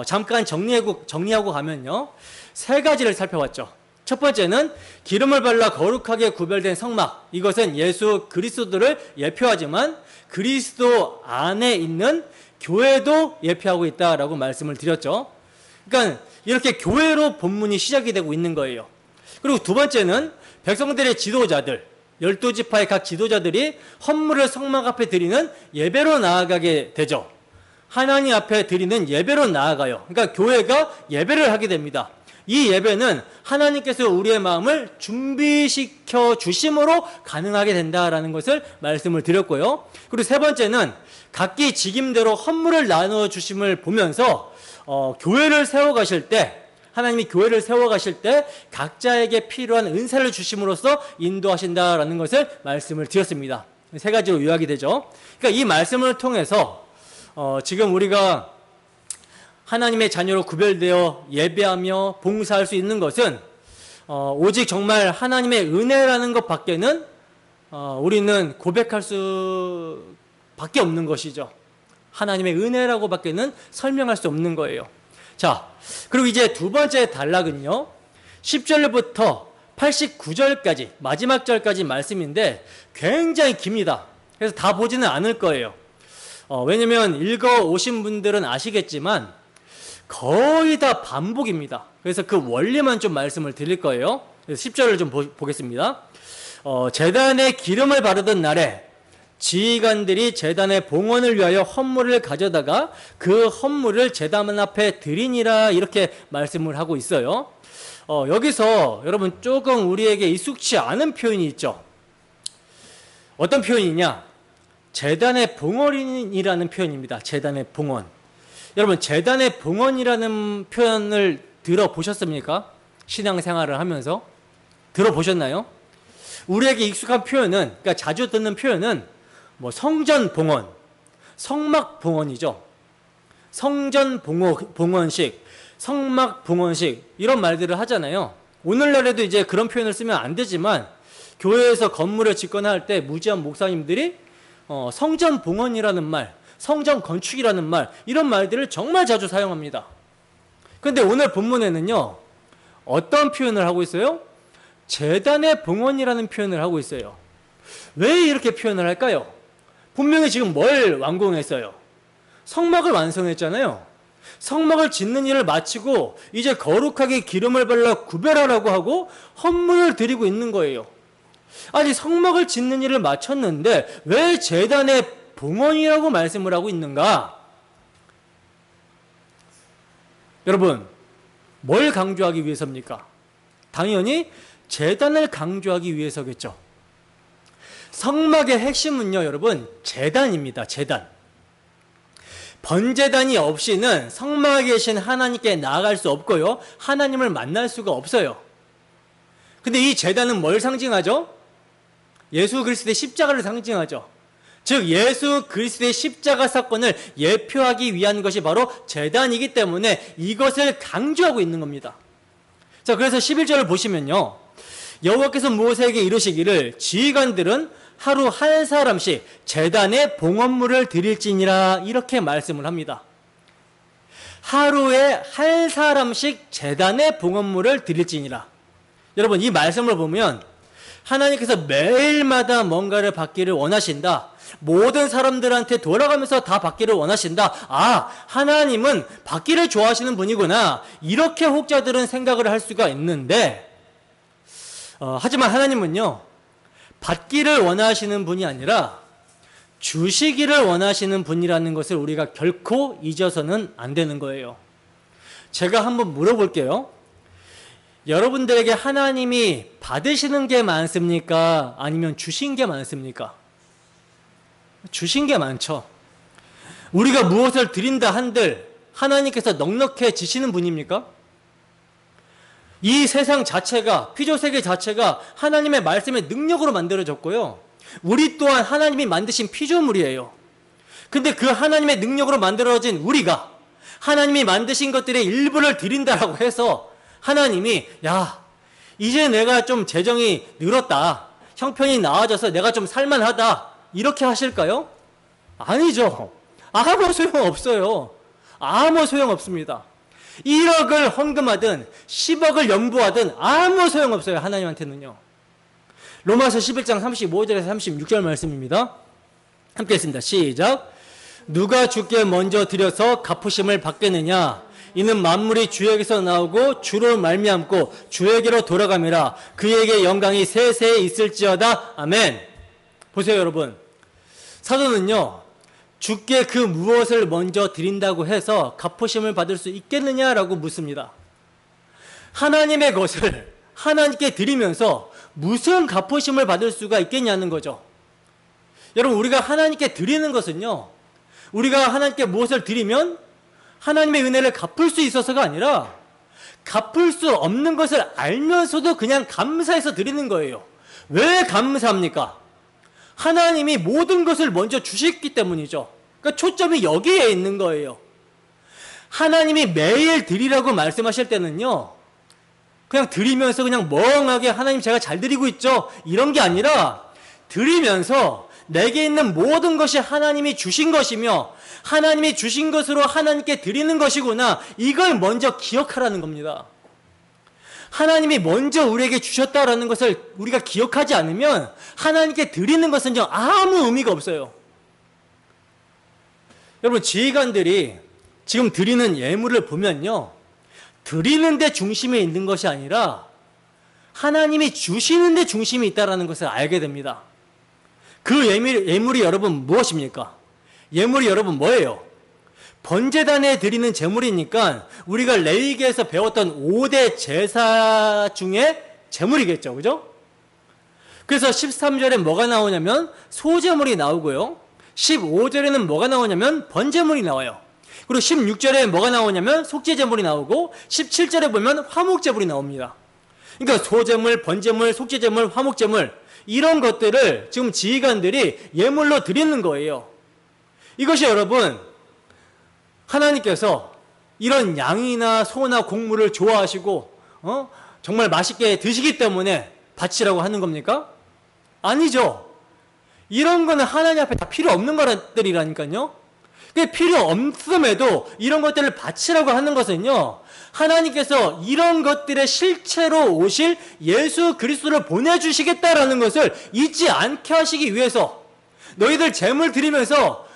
잠깐 정리하고 가면요, 세 가지를 살펴봤죠. 첫 번째는 기름을 발라 거룩하게 구별된 성막, 이것은 예수 그리스도를 예표하지만 그리스도 안에 있는 교회도 예표하고 있다라고 말씀을 드렸죠. 그러니까 이렇게 교회로 본문이 시작이 되고 있는 거예요. 그리고 두 번째는 백성들의 지도자들, 12지파의 각 지도자들이 헌물을 성막 앞에 드리는 예배로 나아가게 되죠. 하나님 앞에 드리는 예배로 나아가요. 그러니까 교회가 예배를 하게 됩니다. 이 예배는 하나님께서 우리의 마음을 준비시켜 주심으로 가능하게 된다라는 것을 말씀을 드렸고요. 그리고 세 번째는 각기 직임대로 헌물을 나누어 주심을 보면서 교회를 세워가실 때, 하나님이 교회를 세워가실 때 각자에게 필요한 은사를 주심으로써 인도하신다라는 것을 말씀을 드렸습니다. 세 가지로 요약이 되죠. 그러니까 이 말씀을 통해서 지금 우리가 하나님의 자녀로 구별되어 예배하며 봉사할 수 있는 것은 오직 정말 하나님의 은혜라는 것 밖에는 우리는 고백할 수밖에 없는 것이죠. 하나님의 은혜라고 밖에는 설명할 수 없는 거예요. 자, 그리고 이제 두 번째 단락은요, 10절부터 89절까지 마지막 절까지 말씀인데 굉장히 깁니다. 그래서 다 보지는 않을 거예요. 왜냐면 읽어 오신 분들은 아시겠지만 거의 다 반복입니다. 그래서 그 원리만 좀 말씀을 드릴 거예요. 그래서 10절을 좀 보겠습니다. 제단에 기름을 바르던 날에 지휘관들이 제단의 봉헌을 위하여 헌물을 가져다가 그 헌물을 제단 앞에 드리니라, 이렇게 말씀을 하고 있어요. 여기서 여러분 조금 우리에게 익숙치 않은 표현이 있죠. 어떤 표현이냐? 제단의 봉헌이라는 표현입니다. 제단의 봉헌. 여러분, 제단의 봉헌이라는 표현을 들어보셨습니까? 신앙생활을 하면서 들어보셨나요? 우리에게 익숙한 표현은, 그러니까 자주 듣는 표현은 뭐 성전 봉헌, 성막 봉헌이죠. 성전 봉헌식, 성막 봉헌식, 이런 말들을 하잖아요. 오늘날에도 이제 그런 표현을 쓰면 안 되지만 교회에서 건물을 짓거나 할 때 무지한 목사님들이 성전 봉헌이라는 말, 성전 건축이라는 말, 이런 말들을 정말 자주 사용합니다. 그런데 오늘 본문에는요, 어떤 표현을 하고 있어요? 제단의 봉헌이라는 표현을 하고 있어요. 왜 이렇게 표현을 할까요? 분명히 지금 뭘 완공했어요? 성막을 완성했잖아요. 성막을 짓는 일을 마치고 이제 거룩하게 기름을 발라 구별하라고 하고 헌물을 드리고 있는 거예요. 아니, 성막을 짓는 일을 마쳤는데 왜 제단의 봉헌이라고 말씀을 하고 있는가? 여러분, 뭘 강조하기 위해서입니까? 당연히 제단을 강조하기 위해서겠죠. 성막의 핵심은요, 여러분, 제단입니다. 제단. 번제단이 없이는 성막에 계신 하나님께 나아갈 수 없고요, 하나님을 만날 수가 없어요. 근데 이 제단은 뭘 상징하죠? 예수 그리스도의 십자가를 상징하죠. 즉 예수 그리스도의 십자가 사건을 예표하기 위한 것이 바로 제단이기 때문에 이것을 강조하고 있는 겁니다. 자, 그래서 11절을 보시면요, 여호와께서 모세에게 이르시기를 지휘관들은 하루 한 사람씩 제단에 봉헌물을 드릴지니라, 이렇게 말씀을 합니다. 하루에 한 사람씩 제단에 봉헌물을 드릴지니라. 여러분, 이 말씀을 보면 하나님께서 매일마다 뭔가를 받기를 원하신다. 모든 사람들한테 돌아가면서 다 받기를 원하신다. 아, 하나님은 받기를 좋아하시는 분이구나, 이렇게 혹자들은 생각을 할 수가 있는데 하지만 하나님은요, 받기를 원하시는 분이 아니라 주시기를 원하시는 분이라는 것을 우리가 결코 잊어서는 안 되는 거예요. 제가 한번 물어볼게요. 여러분들에게 하나님이 받으시는 게 많습니까? 아니면 주신 게 많습니까? 주신 게 많죠. 우리가 무엇을 드린다 한들 하나님께서 넉넉해지시는 분입니까? 이 세상 자체가, 피조세계 자체가 하나님의 말씀의 능력으로 만들어졌고요. 우리 또한 하나님이 만드신 피조물이에요. 근데 그 하나님의 능력으로 만들어진 우리가 하나님이 만드신 것들의 일부를 드린다라고 해서 하나님이 야, 이제 내가 좀 재정이 늘었다, 형편이 나아져서 내가 좀 살만하다, 이렇게 하실까요? 아니죠. 아무 소용없어요. 아무 소용없습니다. 1억을 헌금하든 10억을 연부하든 아무 소용없어요. 하나님한테는요. 로마서 11장 35절에서 36절 말씀입니다. 함께 했습니다. 시작. 누가 주께 먼저 드려서 갚으심을 받겠느냐? 이는 만물이 주에게서 나오고 주로 말미암고 주에게로 돌아감이라. 그에게 영광이 세세에 있을지어다. 아멘. 보세요, 여러분. 사도는요, 주께 그 무엇을 먼저 드린다고 해서 갚으심을 받을 수 있겠느냐라고 묻습니다. 하나님의 것을 하나님께 드리면서 무슨 갚으심을 받을 수가 있겠냐는 거죠. 여러분, 우리가 하나님께 드리는 것은요, 우리가 하나님께 무엇을 드리면 하나님의 은혜를 갚을 수 있어서가 아니라 갚을 수 없는 것을 알면서도 그냥 감사해서 드리는 거예요. 왜 감사합니까? 하나님이 모든 것을 먼저 주셨기 때문이죠. 그러니까 초점이 여기에 있는 거예요. 하나님이 매일 드리라고 말씀하실 때는요, 그냥 드리면서 그냥 멍하게 하나님 제가 잘 드리고 있죠, 이런 게 아니라 드리면서 내게 있는 모든 것이 하나님이 주신 것이며 하나님이 주신 것으로 하나님께 드리는 것이구나, 이걸 먼저 기억하라는 겁니다. 하나님이 먼저 우리에게 주셨다라는 것을 우리가 기억하지 않으면 하나님께 드리는 것은요, 아무 의미가 없어요. 여러분, 지휘관들이 지금 드리는 예물을 보면요, 드리는 데 중심이 있는 것이 아니라 하나님이 주시는 데 중심이 있다는 것을 알게 됩니다. 그 예물이 여러분 무엇입니까? 예물이 여러분 뭐예요? 번제단에 드리는 제물이니까 우리가 레위기에서 배웠던 5대 제사 중에 제물이겠죠, 그죠? 그래서 13절에 뭐가 나오냐면 소제물이 나오고요, 15절에는 뭐가 나오냐면 번제물이 나와요. 그리고 16절에 뭐가 나오냐면 속죄제물이 나오고 17절에 보면 화목제물이 나옵니다. 그러니까 소제물, 번제물, 속죄제물, 화목제물, 이런 것들을 지금 지휘관들이 예물로 드리는 거예요. 이것이 여러분, 하나님께서 이런 양이나 소나 곡물을 좋아하시고 정말 맛있게 드시기 때문에 바치라고 하는 겁니까? 아니죠. 이런 거는 하나님 앞에 다 필요 없는 것들이라니까요. 필요 없음에도 이런 것들을 바치라고 하는 것은요, 하나님께서 이런 것들의 실체로 오실 예수 그리스도를 보내주시겠다라는 것을 잊지 않게 하시기 위해서, 너희들 제물 드리면서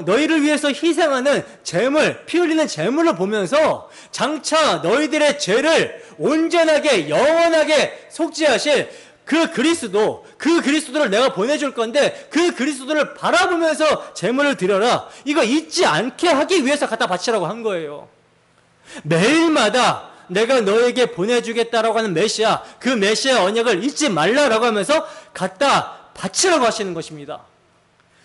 너희를 위해서 희생하는 제물, 피 흘리는 제물을 보면서 장차 너희들의 죄를 온전하게 영원하게 속죄하실 그 그리스도를 내가 보내줄 건데 그 그리스도를 바라보면서 제물을 드려라, 이거 잊지 않게 하기 위해서 갖다 바치라고 한 거예요. 매일마다 내가 너에게 보내주겠다라고 하는 메시아, 그 메시아 언약을 잊지 말라라고 하면서 갖다 바치라고 하시는 것입니다.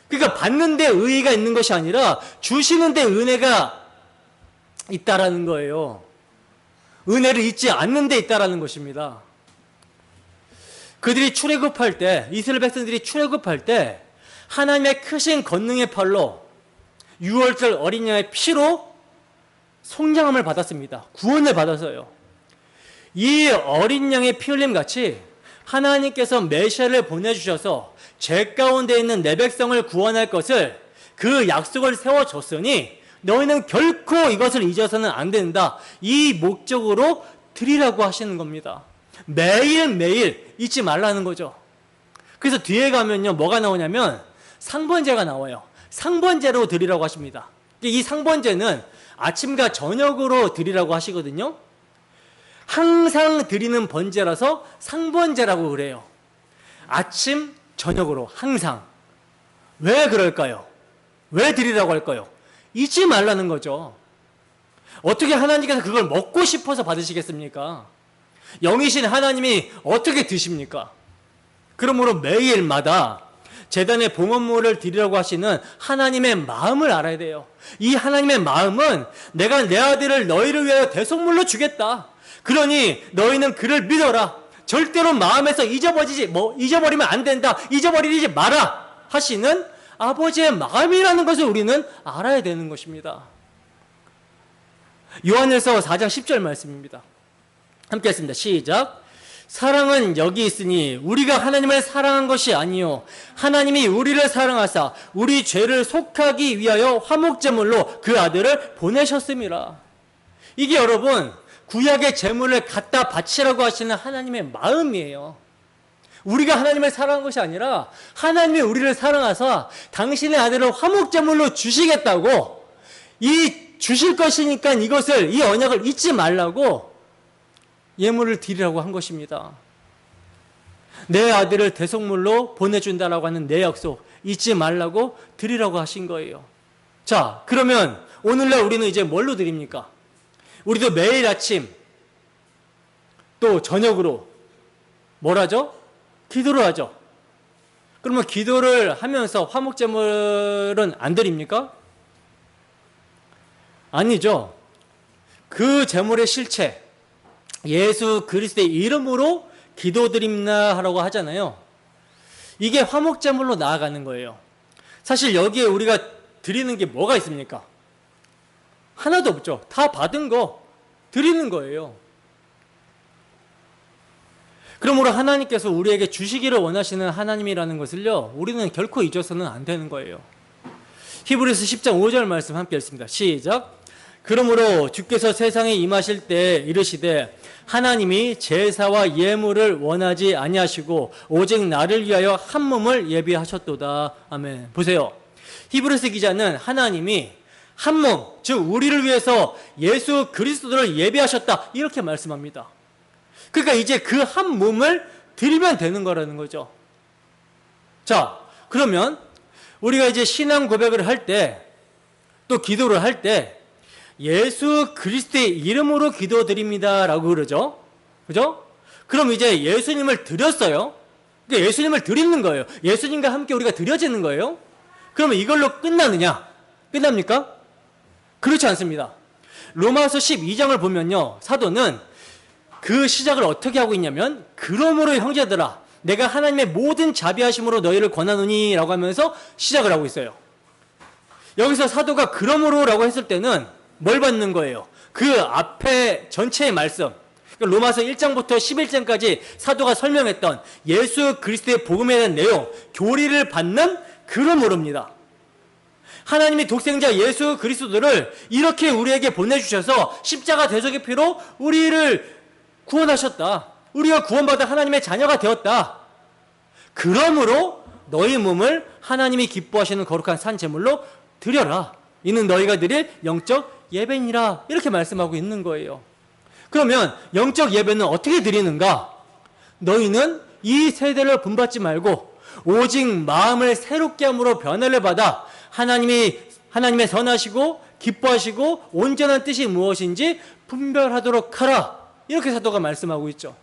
그러니까 받는 데 의의가 있는 것이 아니라 주시는 데 은혜가 있다라는 거예요. 은혜를 잊지 않는 데 있다라는 것입니다. 그들이 출애굽할 때, 이스라엘 백성들이 출애굽할 때 하나님의 크신 권능의 팔로 6월절 어린 양의 피로 속량함을 받았습니다. 구원을 받아서요. 이 어린 양의 피 흘림 같이 하나님께서 메시아를 보내주셔서 죄 가운데 있는 내 백성을 구원할 것을, 그 약속을 세워줬으니 너희는 결코 이것을 잊어서는 안 된다, 이 목적으로 드리라고 하시는 겁니다. 매일매일 잊지 말라는 거죠. 그래서 뒤에 가면요, 뭐가 나오냐면 상번제가 나와요. 상번제로 드리라고 하십니다. 이 상번제는 아침과 저녁으로 드리라고 하시거든요. 항상 드리는 번제라서 상번제라고 그래요. 아침, 저녁으로 항상. 왜 그럴까요? 왜 드리라고 할까요? 잊지 말라는 거죠. 어떻게 하나님께서 그걸 먹고 싶어서 받으시겠습니까? 영이신 하나님이 어떻게 드십니까? 그러므로 매일마다 제단에 봉헌물을 드리라고 하시는 하나님의 마음을 알아야 돼요. 이 하나님의 마음은 내가 내 아들을 너희를 위하여 대속물로 주겠다. 그러니 너희는 그를 믿어라. 절대로 마음에서 잊어버리면 안 된다. 잊어버리지 마라. 하시는 아버지의 마음이라는 것을 우리는 알아야 되는 것입니다. 요한일서 4장 10절 말씀입니다. 함께 했습니다. 시작. 사랑은 여기 있으니 우리가 하나님을 사랑한 것이 아니요 하나님이 우리를 사랑하사 우리 죄를 속하기 위하여 화목제물로 그 아들을 보내셨음이라. 이게 여러분 구약의 제물을 갖다 바치라고 하시는 하나님의 마음이에요. 우리가 하나님을 사랑한 것이 아니라 하나님이 우리를 사랑하사 당신의 아들을 화목제물로 주시겠다고, 이 주실 것이니까 이 언약을 잊지 말라고 예물을 드리라고 한 것입니다. 내 아들을 대속물로 보내준다라고 하는 내 약속 잊지 말라고 드리라고 하신 거예요. 자, 그러면 오늘날 우리는 이제 뭘로 드립니까? 우리도 매일 아침 또 저녁으로 뭘 하죠? 기도를 하죠. 그러면 기도를 하면서 화목제물은 안 드립니까? 아니죠. 그 제물의 실체, 예수 그리스도의 이름으로 기도드립니다 하라고 하잖아요. 이게 화목제물로 나아가는 거예요. 사실 여기에 우리가 드리는 게 뭐가 있습니까? 하나도 없죠. 다 받은 거 드리는 거예요. 그러므로 하나님께서 우리에게 주시기를 원하시는 하나님이라는 것을요, 우리는 결코 잊어서는 안 되는 거예요. 히브리서 10장 5절 말씀 함께 읽습니다. 시작. 그러므로 주께서 세상에 임하실 때 이르시되 하나님이 제사와 예물을 원하지 아니하시고 오직 나를 위하여 한 몸을 예비하셨도다. 아멘. 보세요. 히브리서 기자는 하나님이 한 몸, 즉 우리를 위해서 예수 그리스도를 예비하셨다 이렇게 말씀합니다. 그러니까 이제 그 한 몸을 드리면 되는 거라는 거죠. 자, 그러면 우리가 이제 신앙 고백을 할 때, 또 기도를 할 때 예수 그리스도의 이름으로 기도드립니다 라고 그러죠. 그죠? 그럼 이제 예수님을 드렸어요. 그러니까 예수님을 드리는 거예요. 예수님과 함께 우리가 드려지는 거예요. 그러면 이걸로 끝나느냐? 끝납니까? 그렇지 않습니다. 로마서 12장을 보면요, 사도는 그 시작을 어떻게 하고 있냐면, 그러므로 형제들아 내가 하나님의 모든 자비하심으로 너희를 권하노니 라고 하면서 시작을 하고 있어요. 여기서 사도가 그러므로 라고 했을 때는 뭘 받는 거예요? 그 앞에 전체의 말씀, 로마서 1장부터 11장까지 사도가 설명했던 예수 그리스도의 복음에 대한 내용, 교리를 받는 그러므로입니다. 하나님이 독생자 예수 그리스도를 이렇게 우리에게 보내주셔서 십자가 대속의 피로 우리를 구원하셨다. 우리가 구원받아 하나님의 자녀가 되었다. 그러므로 너희 몸을 하나님이 기뻐하시는 거룩한 산 제물로 드려라. 이는 너희가 드릴 영적 예배니라. 이렇게 말씀하고 있는 거예요. 그러면 영적 예배는 어떻게 드리는가? 너희는 이 세대를 본받지 말고 오직 마음을 새롭게 함으로 변화를 받아 하나님의 선하시고 기뻐하시고 온전한 뜻이 무엇인지 분별하도록 하라. 이렇게 사도가 말씀하고 있죠.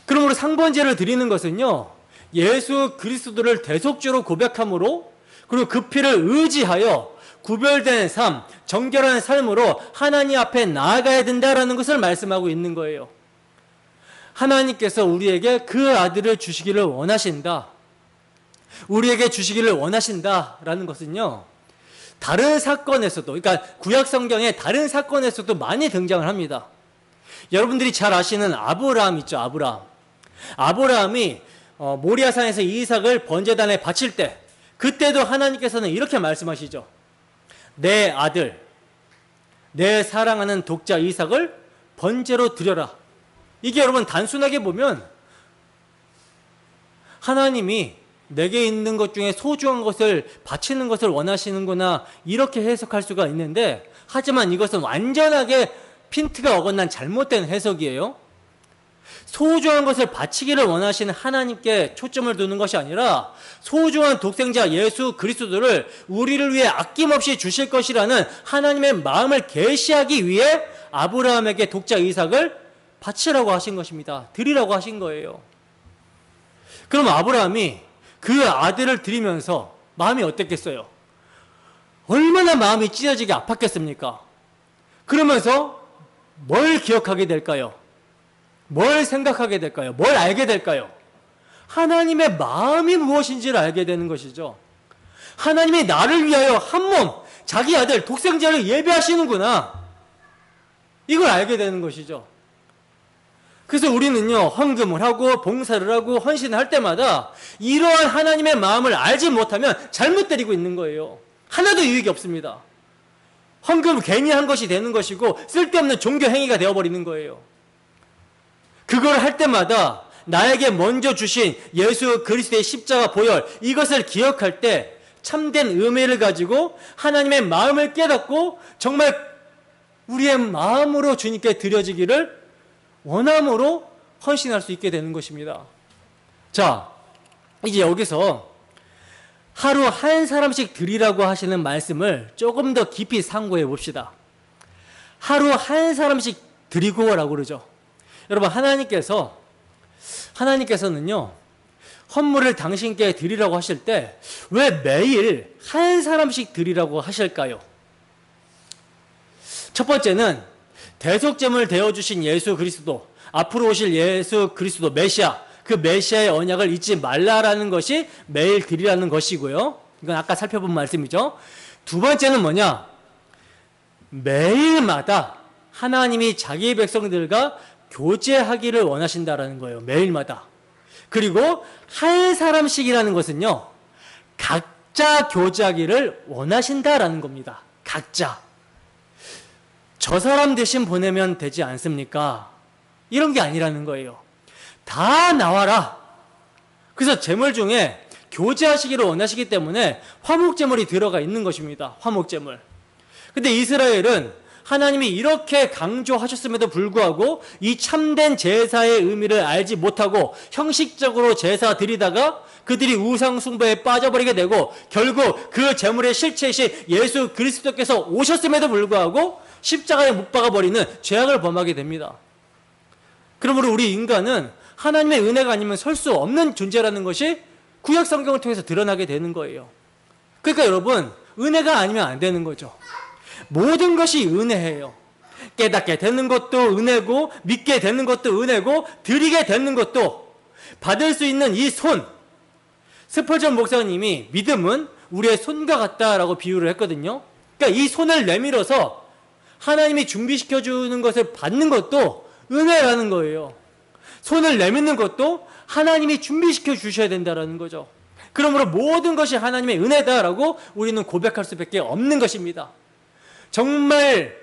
그러므로 상번제를 드리는 것은요, 예수 그리스도를 대속주로 고백함으로, 그리고 그 피를 의지하여 구별된 삶, 정결한 삶으로 하나님 앞에 나아가야 된다라는 것을 말씀하고 있는 거예요. 하나님께서 우리에게 그 아들을 주시기를 원하신다. 우리에게 주시기를 원하신다라는 것은요, 다른 사건에서도, 그러니까 구약 성경의 다른 사건에서도 많이 등장을 합니다. 여러분들이 잘 아시는 아브라함 있죠. 아브라함이 모리아산에서 이삭을 번제단에 바칠 때, 그때도 하나님께서는 이렇게 말씀하시죠. 내 아들, 내 사랑하는 독자 이삭을 번제로 드려라. 이게 여러분 단순하게 보면 하나님이 내게 있는 것 중에 소중한 것을 바치는 것을 원하시는구나, 이렇게 해석할 수가 있는데, 하지만 이것은 완전하게 핀트가 어긋난 잘못된 해석이에요. 소중한 것을 바치기를 원하시는 하나님께 초점을 두는 것이 아니라 소중한 독생자 예수 그리스도를 우리를 위해 아낌없이 주실 것이라는 하나님의 마음을 계시하기 위해 아브라함에게 독자 이삭을 바치라고 하신 것입니다. 드리라고 하신 거예요. 그럼 아브라함이 그 아들을 드리면서 마음이 어땠겠어요? 얼마나 마음이 찢어지게 아팠겠습니까? 그러면서 뭘 기억하게 될까요? 뭘 생각하게 될까요? 뭘 알게 될까요? 하나님의 마음이 무엇인지를 알게 되는 것이죠. 하나님이 나를 위하여 한 몸, 자기 아들 독생자를 예배하시는구나. 이걸 알게 되는 것이죠. 그래서 우리는요, 헌금을 하고 봉사를 하고 헌신을 할 때마다 이러한 하나님의 마음을 알지 못하면 잘못 드리고 있는 거예요. 하나도 유익이 없습니다. 헌금을 괜히 한 것이 되는 것이고 쓸데없는 종교 행위가 되어버리는 거예요. 그걸 할 때마다 나에게 먼저 주신 예수 그리스도의 십자가 보혈, 이것을 기억할 때 참된 의미를 가지고 하나님의 마음을 깨닫고 정말 우리의 마음으로 주님께 드려지기를 원함으로 헌신할 수 있게 되는 것입니다. 자, 이제 여기서 하루 한 사람씩 드리라고 하시는 말씀을 조금 더 깊이 상고해 봅시다. 하루 한 사람씩 드리고라고 그러죠. 여러분, 하나님께서는요, 헌물을 당신께 드리라고 하실 때 왜 매일 한 사람씩 드리라고 하실까요? 첫 번째는 대속제물 되어주신 예수 그리스도, 앞으로 오실 예수 그리스도 메시아, 그 메시아의 언약을 잊지 말라라는 것이 매일 드리라는 것이고요. 이건 아까 살펴본 말씀이죠. 두 번째는 뭐냐? 매일마다 하나님이 자기 백성들과 교제하기를 원하신다라는 거예요. 매일마다. 그리고 한 사람씩이라는 것은요, 각자 교제하기를 원하신다라는 겁니다. 각자. 저 사람 대신 보내면 되지 않습니까? 이런 게 아니라는 거예요. 다 나와라. 그래서 제물 중에 교제하시기를 원하시기 때문에 화목제물이 들어가 있는 것입니다. 화목제물. 근데 이스라엘은 하나님이 이렇게 강조하셨음에도 불구하고 이 참된 제사의 의미를 알지 못하고 형식적으로 제사 드리다가 그들이 우상 숭배에 빠져버리게 되고 결국 그 제물의 실체이신 예수 그리스도께서 오셨음에도 불구하고 십자가에 못 박아버리는 죄악을 범하게 됩니다. 그러므로 우리 인간은 하나님의 은혜가 아니면 설 수 없는 존재라는 것이 구약 성경을 통해서 드러나게 되는 거예요. 그러니까 여러분, 은혜가 아니면 안 되는 거죠. 모든 것이 은혜예요. 깨닫게 되는 것도 은혜고, 믿게 되는 것도 은혜고, 드리게 되는 것도, 받을 수 있는 이 손. 스펄전 목사님이 믿음은 우리의 손과 같다라고 비유를 했거든요. 그러니까 이 손을 내밀어서 하나님이 준비시켜주는 것을 받는 것도 은혜라는 거예요. 손을 내밀는 것도 하나님이 준비시켜 주셔야 된다는 거죠. 그러므로 모든 것이 하나님의 은혜다라고 우리는 고백할 수밖에 없는 것입니다. 정말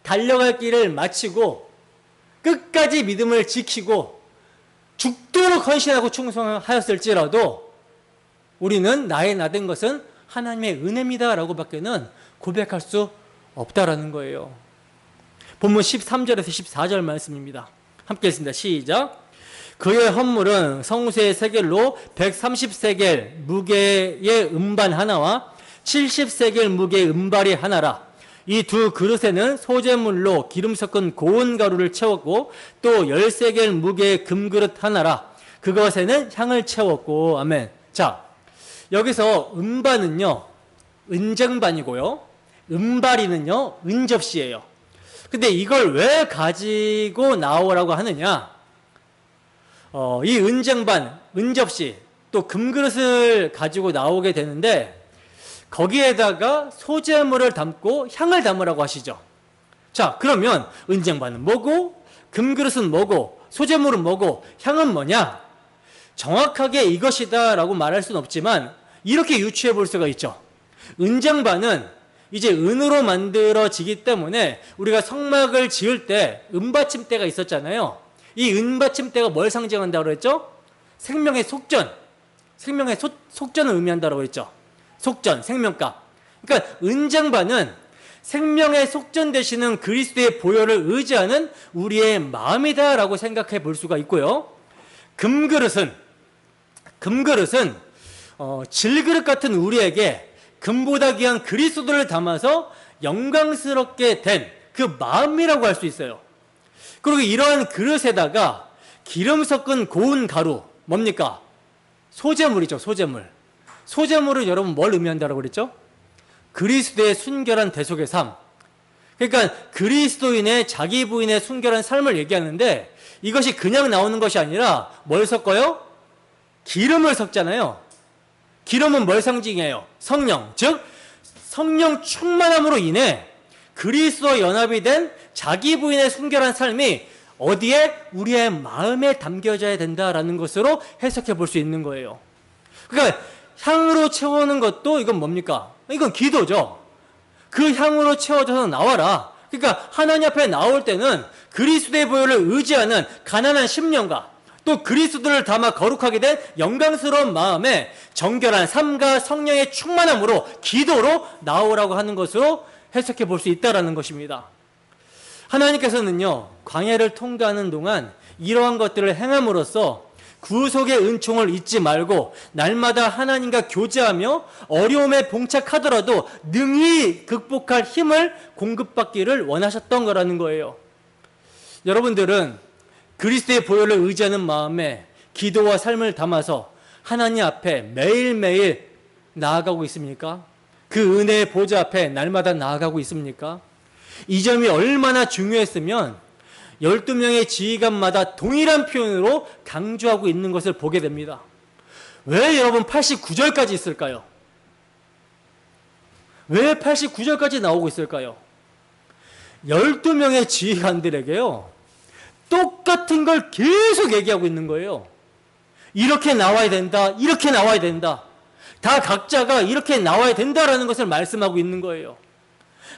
달려갈 길을 마치고 끝까지 믿음을 지키고 죽도록 헌신하고 충성하였을지라도 우리는 나의 나된 것은 하나님의 은혜입니다라고 밖에는 고백할 수 없다라는 거예요. 본문 13절에서 14절 말씀입니다. 함께 읽습니다. 시작. 그의 헌물은 성수의 세겔로 130세겔 무게의 음반 하나와 70세겔 무게의 음발이 하나라. 이 두 그릇에는 소재물로 기름 섞은 고운 가루를 채웠고 또 10세겔 무게의 금그릇 하나라. 그것에는 향을 채웠고. 아멘. 자, 여기서 음반은요, 은쟁반이고요, 음발이는요, 은접시예요. 근데 이걸 왜 가지고 나오라고 하느냐? 이 은쟁반, 은접시, 또 금그릇을 가지고 나오게 되는데 거기에다가 소재물을 담고 향을 담으라고 하시죠. 자, 그러면 은쟁반은 뭐고, 금그릇은 뭐고, 소재물은 뭐고, 향은 뭐냐? 정확하게 이것이다 라고 말할 수는 없지만 이렇게 유추해 볼 수가 있죠. 은쟁반은 이제 은으로 만들어지기 때문에 우리가 성막을 지을 때 은받침대가 있었잖아요. 이 은받침대가 뭘 상징한다고 그랬죠? 생명의 속전, 생명의 속전을 의미한다고 했죠. 속전, 생명값. 그러니까 은쟁반은 생명의 속전 되시는 그리스도의 보혈을 의지하는 우리의 마음이다라고 생각해 볼 수가 있고요. 금그릇은 질그릇 같은 우리에게 금보다 귀한 그리스도를 담아서 영광스럽게 된 그 마음이라고 할 수 있어요. 그리고 이러한 그릇에다가 기름 섞은 고운 가루, 뭡니까? 소제물이죠, 소제물. 소제물은 여러분 뭘 의미한다고 그랬죠? 그리스도의 순결한 대속의 삶. 그러니까 그리스도인의 자기 부인의 순결한 삶을 얘기하는데 이것이 그냥 나오는 것이 아니라 뭘 섞어요? 기름을 섞잖아요. 기름은 뭘 상징해요? 성령. 즉 성령 충만함으로 인해 그리스도와 연합이 된 자기 부인의 순결한 삶이 어디에? 우리의 마음에 담겨져야 된다라는 것으로 해석해 볼 수 있는 거예요. 그러니까 향으로 채우는 것도 이건 뭡니까? 이건 기도죠. 그 향으로 채워져서 나와라. 그러니까 하나님 앞에 나올 때는 그리스도의 보혈을 의지하는 가난한 심령과 또 그리스도를 담아 거룩하게 된 영광스러운 마음에 정결한 삶과 성령의 충만함으로 기도로 나오라고 하는 것으로 해석해 볼 수 있다는 것입니다. 하나님께서는요, 광야를 통과하는 동안 이러한 것들을 행함으로써 구속의 은총을 잊지 말고 날마다 하나님과 교제하며 어려움에 봉착하더라도 능히 극복할 힘을 공급받기를 원하셨던 거라는 거예요. 여러분들은 그리스도의 보혈을 의지하는 마음에 기도와 삶을 담아서 하나님 앞에 매일매일 나아가고 있습니까? 그 은혜의 보좌 앞에 날마다 나아가고 있습니까? 이 점이 얼마나 중요했으면 12명의 지휘관마다 동일한 표현으로 강조하고 있는 것을 보게 됩니다. 왜 여러분 89절까지 있을까요? 왜 89절까지 나오고 있을까요? 12명의 지휘관들에게요, 똑같은 걸 계속 얘기하고 있는 거예요. 이렇게 나와야 된다, 이렇게 나와야 된다. 다 각자가 이렇게 나와야 된다라는 것을 말씀하고 있는 거예요.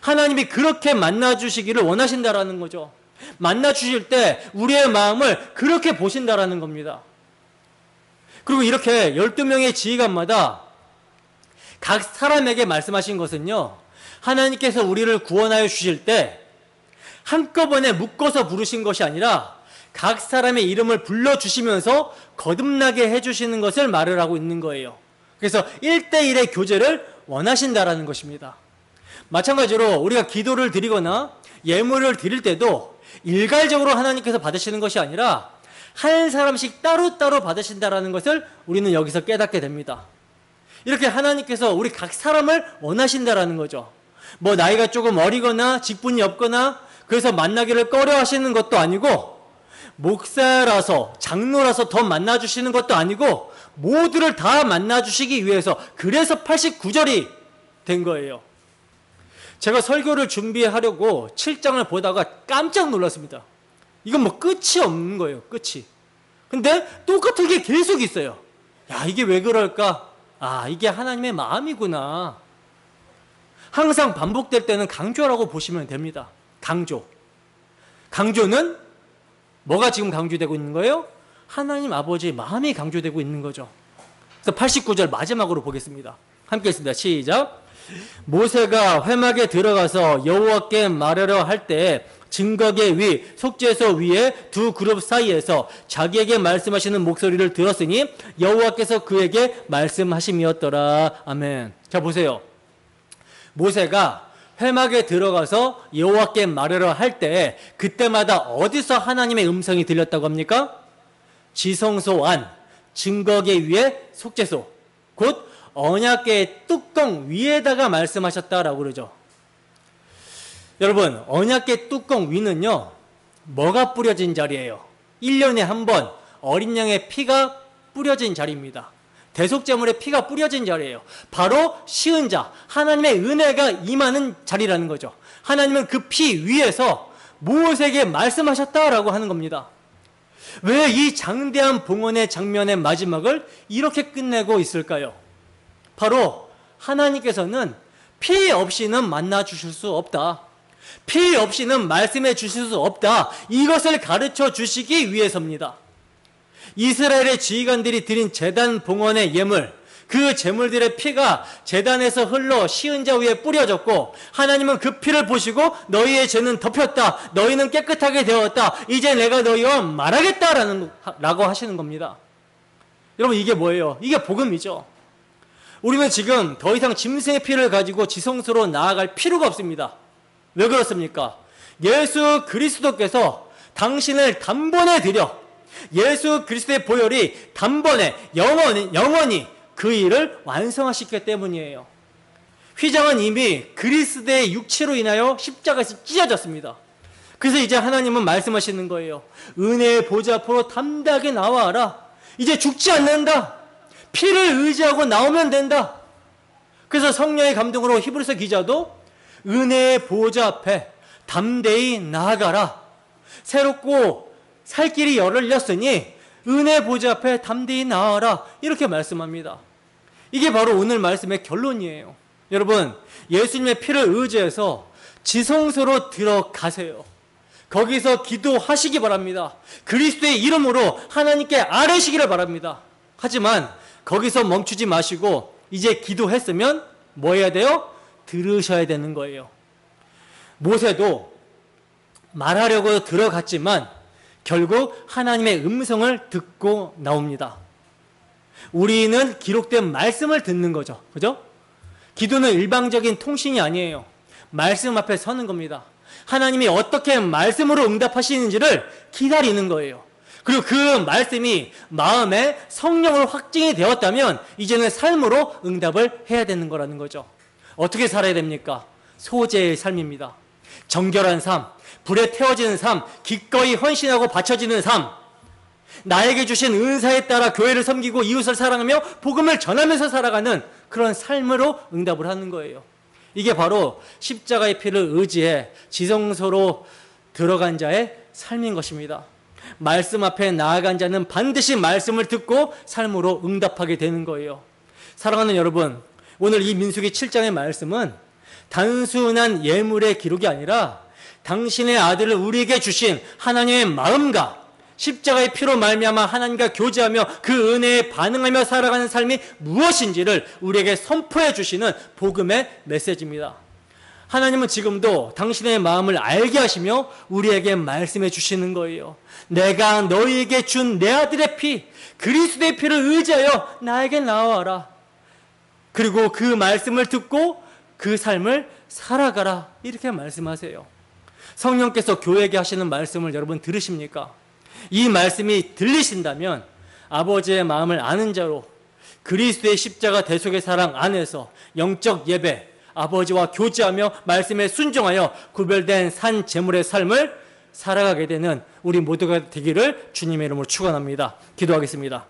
하나님이 그렇게 만나주시기를 원하신다라는 거죠. 만나주실 때 우리의 마음을 그렇게 보신다라는 겁니다. 그리고 이렇게 12명의 지휘관마다 각 사람에게 말씀하신 것은요, 하나님께서 우리를 구원하여 주실 때 한꺼번에 묶어서 부르신 것이 아니라 각 사람의 이름을 불러주시면서 거듭나게 해주시는 것을 말을 하고 있는 거예요. 그래서 1대1의 교제를 원하신다라는 것입니다. 마찬가지로 우리가 기도를 드리거나 예물을 드릴 때도 일괄적으로 하나님께서 받으시는 것이 아니라 한 사람씩 따로따로 받으신다라는 것을 우리는 여기서 깨닫게 됩니다. 이렇게 하나님께서 우리 각 사람을 원하신다라는 거죠. 뭐 나이가 조금 어리거나 직분이 없거나 그래서 만나기를 꺼려 하시는 것도 아니고, 목사라서 장로라서 더 만나주시는 것도 아니고, 모두를 다 만나주시기 위해서, 그래서 89절이 된 거예요. 제가 설교를 준비하려고 7장을 보다가 깜짝 놀랐습니다. 이건 뭐 끝이 없는 거예요, 끝이. 근데 똑같은 게 계속 있어요. 야, 이게 왜 그럴까? 아, 이게 하나님의 마음이구나. 항상 반복될 때는 강조라고 보시면 됩니다. 강조. 강조는 뭐가 지금 강조되고 있는 거예요? 하나님 아버지의 마음이 강조되고 있는 거죠. 그래서 89절 마지막으로 보겠습니다. 함께 했습니다. 시작. 모세가 회막에 들어가서 여호와께 말하려 할 때 증거계 위, 속죄소 위에 두 그룹 사이에서 자기에게 말씀하시는 목소리를 들었으니 여호와께서 그에게 말씀하심이었더라. 아멘. 자, 보세요. 모세가 회막에 들어가서 여호와께 말하려 할 때 그때마다 어디서 하나님의 음성이 들렸다고 합니까? 지성소 안, 증거계 위에 속죄소, 곧 언약궤의 뚜껑 위에다가 말씀하셨다라고 그러죠. 여러분, 언약궤 뚜껑 위는요, 뭐가 뿌려진 자리예요? 1년에 한 번 어린 양의 피가 뿌려진 자리입니다. 대속제물의 피가 뿌려진 자리예요. 바로 시은자, 하나님의 은혜가 임하는 자리라는 거죠. 하나님은 그 피 위에서 모세에게 말씀하셨다라고 하는 겁니다. 왜 이 장대한 봉헌의 장면의 마지막을 이렇게 끝내고 있을까요? 바로 하나님께서는 피 없이는 만나 주실 수 없다. 피 없이는 말씀해 주실 수 없다. 이것을 가르쳐 주시기 위해서입니다. 이스라엘의 지휘관들이 드린 제단 봉헌의 예물, 그 제물들의 피가 제단에서 흘러 시은자 위에 뿌려졌고, 하나님은 그 피를 보시고 너희의 죄는 덮였다, 너희는 깨끗하게 되었다, 이제 내가 너희와 말하겠다라고 하시는 겁니다. 여러분, 이게 뭐예요? 이게 복음이죠. 우리는 지금 더 이상 짐승의 피를 가지고 지성소로 나아갈 필요가 없습니다. 왜 그렇습니까? 예수 그리스도께서 당신을 단번에 드려 예수 그리스도의 보혈이 단번에 영원히 그 일을 완성하셨기 때문이에요. 휘장은 이미 그리스도의 육체로 인하여 십자가에서 찢어졌습니다. 그래서 이제 하나님은 말씀하시는 거예요. 은혜의 보좌 앞으로 담대하게 나와라. 이제 죽지 않는다. 피를 의지하고 나오면 된다. 그래서 성령의 감동으로 히브리서 기자도 은혜의 보좌 앞에 담대히 나아가라. 새롭고 살 길이 열렸으니 은혜의 보좌 앞에 담대히 나아라. 이렇게 말씀합니다. 이게 바로 오늘 말씀의 결론이에요. 여러분, 예수님의 피를 의지해서 지성소로 들어가세요. 거기서 기도하시기 바랍니다. 그리스도의 이름으로 하나님께 아뢰시기를 바랍니다. 하지만 거기서 멈추지 마시고 이제 기도했으면 뭐 해야 돼요? 들으셔야 되는 거예요. 모세도 말하려고 들어갔지만 결국 하나님의 음성을 듣고 나옵니다. 우리는 기록된 말씀을 듣는 거죠. 그죠? 기도는 일방적인 통신이 아니에요. 말씀 앞에 서는 겁니다. 하나님이 어떻게 말씀으로 응답하시는지를 기다리는 거예요. 그리고 그 말씀이 마음에 성령으로 확증이 되었다면 이제는 삶으로 응답을 해야 되는 거라는 거죠. 어떻게 살아야 됩니까? 소재의 삶입니다. 정결한 삶, 불에 태워지는 삶, 기꺼이 헌신하고 바쳐지는 삶, 나에게 주신 은사에 따라 교회를 섬기고 이웃을 사랑하며 복음을 전하면서 살아가는 그런 삶으로 응답을 하는 거예요. 이게 바로 십자가의 피를 의지해 지성소로 들어간 자의 삶인 것입니다. 말씀 앞에 나아간 자는 반드시 말씀을 듣고 삶으로 응답하게 되는 거예요. 사랑하는 여러분, 오늘 이 민수기 7장의 말씀은 단순한 예물의 기록이 아니라 당신의 아들을 우리에게 주신 하나님의 마음과 십자가의 피로 말미암아 하나님과 교제하며 그 은혜에 반응하며 살아가는 삶이 무엇인지를 우리에게 선포해 주시는 복음의 메시지입니다. 하나님은 지금도 당신의 마음을 알게 하시며 우리에게 말씀해 주시는 거예요. 내가 너희에게 준 내 아들의 피, 그리스도의 피를 의지하여 나에게 나와라. 그리고 그 말씀을 듣고 그 삶을 살아가라. 이렇게 말씀하세요. 성령께서 교회에게 하시는 말씀을 여러분 들으십니까? 이 말씀이 들리신다면 아버지의 마음을 아는 자로 그리스도의 십자가 대속의 사랑 안에서 영적 예배, 아버지와 교제하며 말씀에 순종하여 구별된 산 제물의 삶을 살아가게 되는 우리 모두가 되기를 주님의 이름으로 축원합니다. 기도하겠습니다.